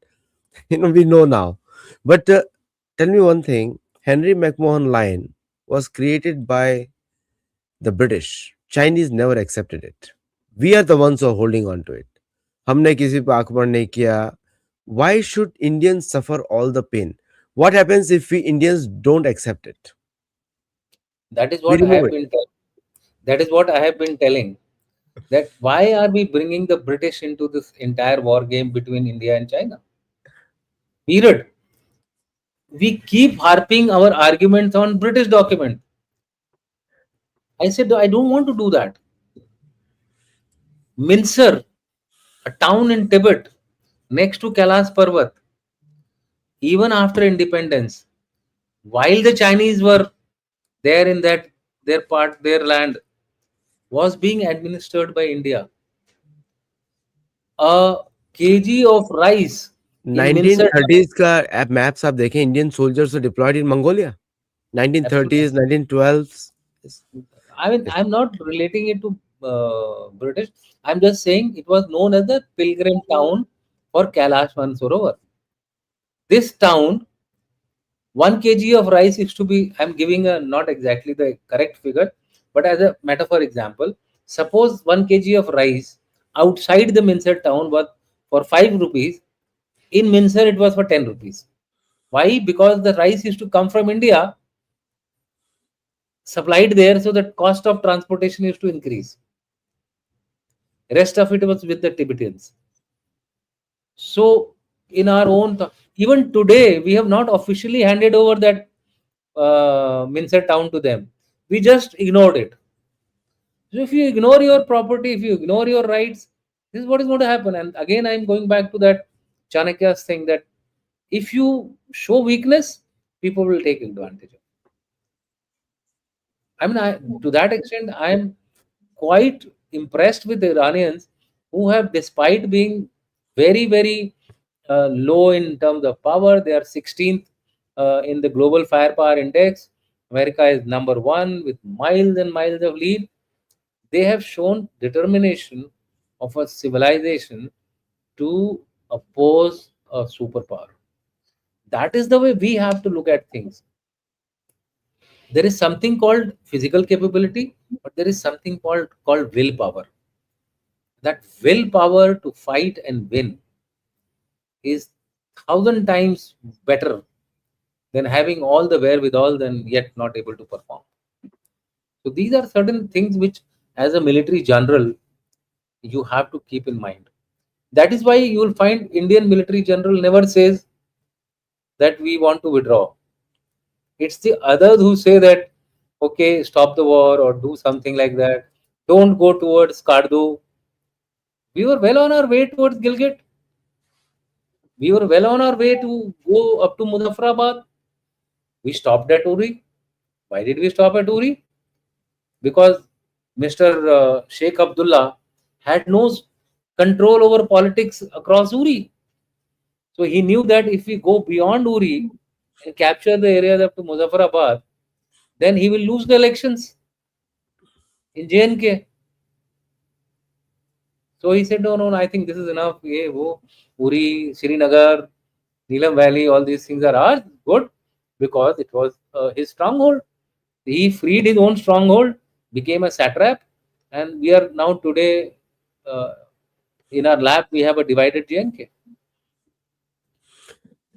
We know now. But tell me one thing: Henry McMahon Line was created by the British. Chinese never accepted it. We are the ones who are holding on to it. हमने किसी पे आक्रमण नहीं किया. Why should Indians suffer all the pain? What happens if we Indians don't accept it? That is We what I remove have it. been telling. That is what I have been telling. That why are we bringing the British into this entire war game between India and China? Period. We keep harping our arguments on British document. I said I don't want to do that. Mincer, a town in Tibet, next to Kailash Parvat, even after independence, while the Chinese were there in that their land, was being administered by India. A kg of rice in Mincer town. 1930s का आप maps आप देखें, Indian soldiers were deployed in Mongolia. 1930s, Absolutely. 1912s. Yes, I mean, yes. I'm not relating it to British. I'm just saying it was known as the pilgrim town for Kailash Mansarovar. This town, 1 kg of rice used to be, I'm giving a not exactly the correct figure, but as a metaphor example, suppose 1 kg of rice outside the Mincer town was for 5 rupees, in Mincer it was for 10 rupees. Why? Because the rice used to come from India, supplied there, so the cost of transportation used to increase. Rest of it was with the Tibetans. So, in our own, even today, we have not officially handed over that Mincer town to them. We just ignored it. So, if you ignore your property, if you ignore your rights, this is what is going to happen. And again, I'm going back to that Chanakya's thing that if you show weakness, people will take advantage of it. I mean, to that extent, I'm quite impressed with the Iranians who have, despite being very, very low in terms of power, they are 16th in the global firepower index. America is number one with miles and miles of lead. They have shown determination of a civilization to oppose a superpower. That is the way we have to look at things. There is something called physical capability, but there is something called willpower. That willpower to fight and win is thousand times better than having all the wherewithal and yet not able to perform. So these are certain things which, as a military general, you have to keep in mind. That is why you will find Indian military general never says that we want to withdraw. It's the others who say that, okay, stop the war or do something like that. Don't go towards Kardu. We were well on our way towards Gilgit. We were well on our way to go up to Muzaffarabad. We stopped at Uri. Why did we stop at Uri? Because Mr. Sheikh Abdullah had no control over politics across Uri. So he knew that if we go beyond Uri and capture the areas up to Muzaffarabad, then he will lose the elections in JNK. So he said, no, no, no, I think this is enough. Ye, wo, Uri, Srinagar, Neelam Valley, all these things are ours. Good, because it was his stronghold. He freed his own stronghold, became a satrap, and we are now today uh, in our lab we have a divided JNK.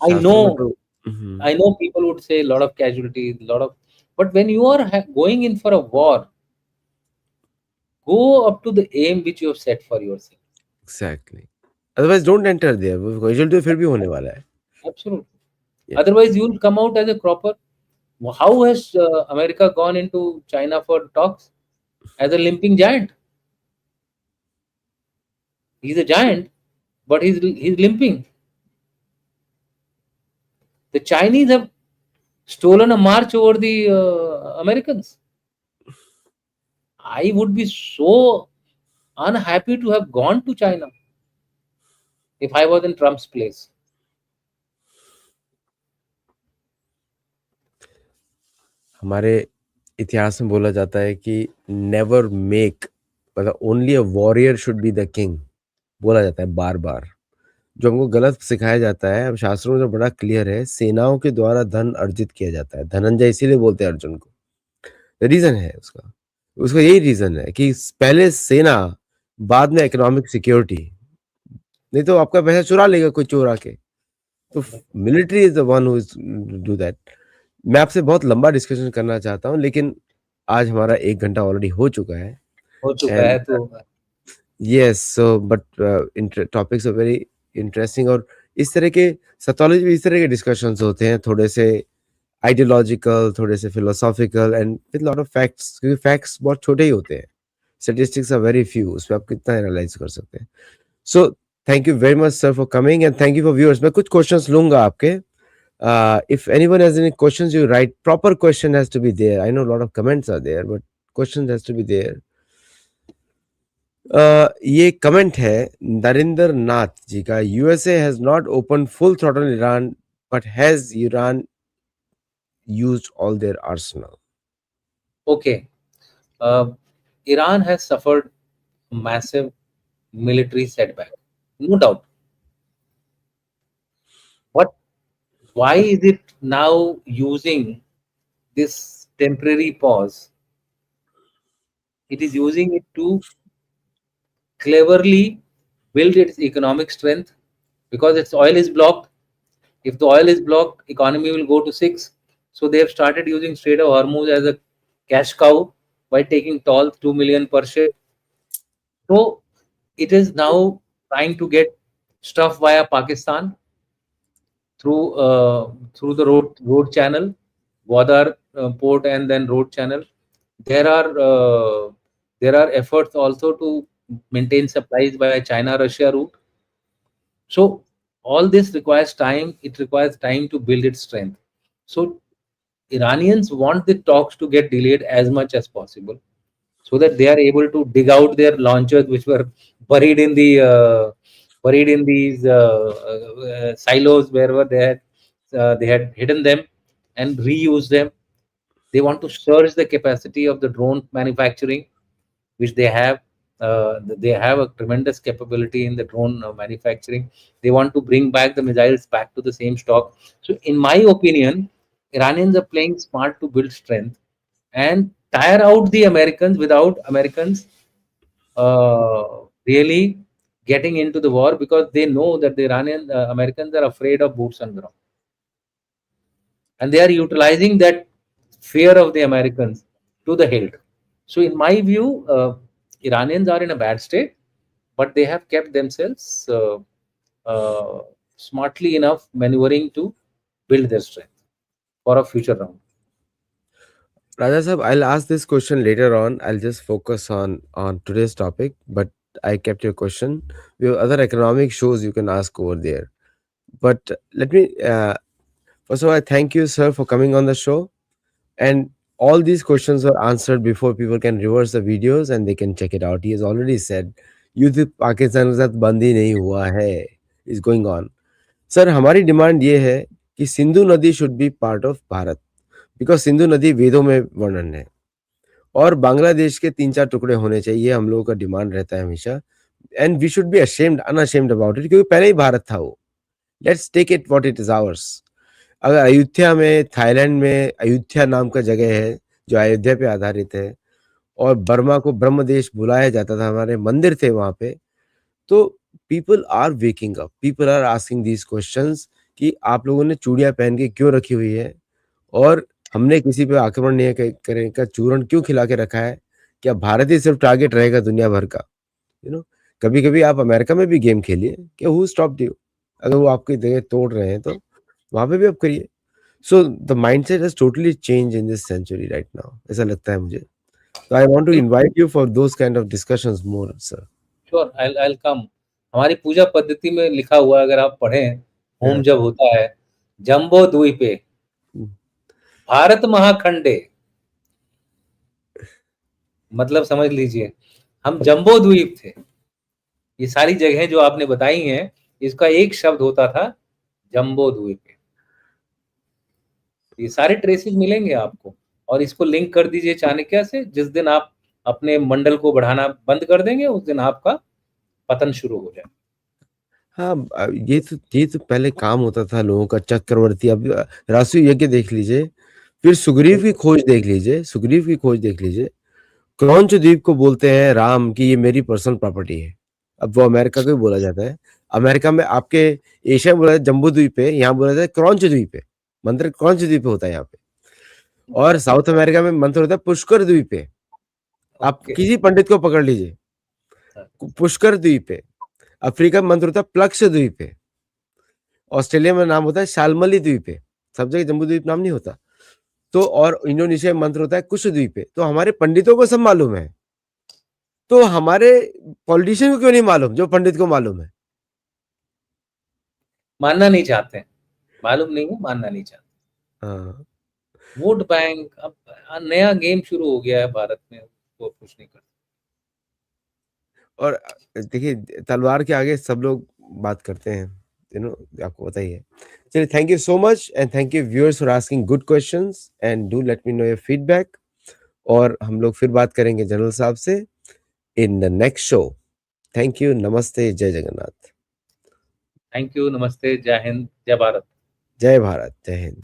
I शास्त्रों में know, तो I know people would say a lot of casualties, a lot of, but when you are going in for a war, go up to the aim which you have set for yourself. Exactly, otherwise don't enter there, वो casual तो फिर भी होने वाला है। Absolutely. Yeah. Otherwise, you will come out as a cropper. How has America gone into China for talks? As a limping giant. He's a giant, but he's limping. The Chinese have stolen a march over the Americans. I would be so unhappy to have gone to China if I was in Trump's place. हमारे इतिहास में बोला जाता है कि never make, मतलब only a warrior should be the king, बोला जाता है बार बार, जो हमको गलत सिखाया जाता है। अब शास्त्रों में तो बड़ा क्लियर है, सेनाओं के द्वारा धन अर्जित किया जाता है। धनंजय इसीलिए बोलते हैं अर्जुन को, रीजन है उसका, उसका यही रीजन है कि पहले सेना, बाद में इकोनॉमिक सिक्योरिटी। नहीं तो आपका पैसा चुरा लेगा कोई चोर आके। तो military is the one who is do that. मैं आपसे बहुत लंबा डिस्कशन करना चाहता हूँ, लेकिन आज हमारा 1 घंटा ऑलरेडी हो चुका है। हो चुका एंड है तो yes, so but topics are very interesting, और इस तरह के सैथोलॉजी में इस तरह के डिस्कशंस होते हैं, थोड़े से आइडियोलॉजिकल, थोड़े से philosophical and with lot of facts, क्योंकि फैक्ट्स बहुत छोटे ही होते हैं। स्टैटिस्टिक्स आर वेरी फ्यू, उसमें आप कितना एनालाइज कर सकते हैं। So thank you very much sir for coming, and thank you for viewers. मैं कुछ क्वेश्चंस लूंगा आपके। If anyone has any questions, you write. Proper question has to be there. I know a lot of comments are there, but questions has to be there. ये comment है नरेंद्र नाथ जी का, USA has not open full throttle Iran, but has Iran used all their arsenal? okay. Uh, Iran has suffered massive military setback, no doubt. But why is it now using this temporary pause? It is using it to cleverly build its economic strength because its oil is blocked. If the oil is blocked, economy will go to six. So they have started using Strait of Hormuz as a cash cow by taking toll 2 million per ship. So it is now trying to get stuff via Pakistan through the road channel, Gwadar port, and then road channel. There are uh, there are efforts also to maintain supplies via China Russia route. So all this requires time. It requires time to build its strength. So Iranians want the talks to get delayed as much as possible, so that they are able to dig out their launchers which were buried in the buried in these silos wherever they had hidden them, and reuse them. They want to surge the capacity of the drone manufacturing, which they have. They have a tremendous capability in the drone manufacturing. They want to bring back the missiles back to the same stock. So, in my opinion, Iranians are playing smart to build strength and tire out the Americans without Americans really getting into the war, because they know that the Iranian Americans are afraid of boots on ground, and they are utilizing that fear of the Americans to the hilt. So, in my view, Iranians are in a bad state, but they have kept themselves uh, smartly enough maneuvering to build their strength for a future round. Raja Sahab, I'll ask this question later on. I'll just focus on today's topic, but I kept your question. We have other economic shows you can ask over there. But let me first of all, I thank you, sir, for coming on the show. And all these questions were answered before people can reverse the videos and they can check it out. He has already said, युद्ध पाकिस्तान के साथ बंद ही नहीं हुआ है, is going on. Sir, हमारी demand ये है कि सिंधु नदी should be part of Bharat, because Sindhu नदी वेदों में वर्णन है, और बांग्लादेश के 3-4 टुकड़े होने चाहिए, ये हम लोगों का डिमांड रहता है हमेशा। And we should be ashamed unashamed about it, क्योंकि पहले ही भारत था वो। Let's take it what it is ours. अगर अयोध्या में, थाईलैंड में अयोध्या नाम का जगह है जो अयोध्या पे आधारित है, और बर्मा को ब्रह्म देश बुलाया जाता था, हमारे मंदिर थे वहां पे, तो people are waking up, people are asking these questions कि आप लोगों ने चूड़ियां पहन के क्यों रखी हुई है, और हमने किसी पे आक्रमण नहीं करने का चूरण क्यों खिला के रखा है? क्या भारत ही सिर्फ टारगेट रहेगा दुनिया भर का? यू नो, कभी कभी आप अमेरिका में भी गेम खेलिए, क्या हु स्टॉप्ड यू? अगर वो आपकी जगह तोड़ रहे हैं तो वहां पे भी आप करिए। So the mindset has totally change in this century right now, ऐसा लगता है मुझे। तो I want to invite you for those kind of discussions more sir. Sure, I come. हमारी पूजा पद्धति में लिखा हुआ है, अगर आप पढ़ें, होम जब होता है, जम्बो द्वीपे भारत महाखंडे, मतलब समझ लीजिए हम जम्बो द्वीप थे। ये सारी जगहें जो आपने बताई हैं, इसका एक शब्द होता था जम्बो द्वीप। ये सारे ट्रेसेस मिलेंगे आपको, और इसको लिंक कर दीजिए चाणक्य से। जिस दिन आप अपने मंडल को बढ़ाना बंद कर देंगे, उस दिन आपका पतन शुरू हो जाए। हाँ, ये तो पहले काम होता था लोगों का, चक्रवर्ती। अब राष्ट्रीय यज्ञ देख लीजिए, फिर सुग्रीव की खोज देख लीजिए, सुग्रीव की खोज देख लीजिए। क्रौंच द्वीप को बोलते हैं राम कि ये मेरी पर्सनल प्रॉपर्टी है। अब वो अमेरिका को भी बोला जाता है। अमेरिका में, आपके एशिया में बोला जाता है जम्बू द्वीप है, यहाँ बोला जाता है क्रौंच द्वीप है। मंत्र क्रौंच द्वीप पे होता है यहाँ पे। और साउथ अमेरिका में मंत्र होता है पुष्कर द्वीप है। आप ओके। किसी पंडित को पकड़ लीजिए, पुष्कर द्वीप है। अफ्रीका में मंत्र होता है प्लक्ष द्वीप है। ऑस्ट्रेलिया में नाम होता है शालमली द्वीप है। सब जगह जम्बू द्वीप नाम नहीं होता। तो और इंडोनेशिया में मंत्र होता है कुश द्वीप है। तो हमारे पंडितों को सब मालूम है, तो हमारे पॉलिटिशियन को क्यों नहीं मालूम जो पंडित को मालूम है? मानना नहीं चाहते हैं, मालूम नहीं है, मानना नहीं चाहते। हाँ। वोट बैंक, अब नया गेम शुरू हो गया है भारत में, वो कुछ नहीं करते। और देखिए, तलवार के आगे सब लोग बात करते हैं, आपको पता ही है। चलिए, thank you so much, and thank you viewers for asking good questions, and do let me know your feedback. और हम लोग फिर बात करेंगे जनरल साहब से in the next show. Thank you, नमस्ते, जय जगन्नाथ। थैंक यू, नमस्ते, जय हिंद, जय भारत। जय भारत, जय हिंद।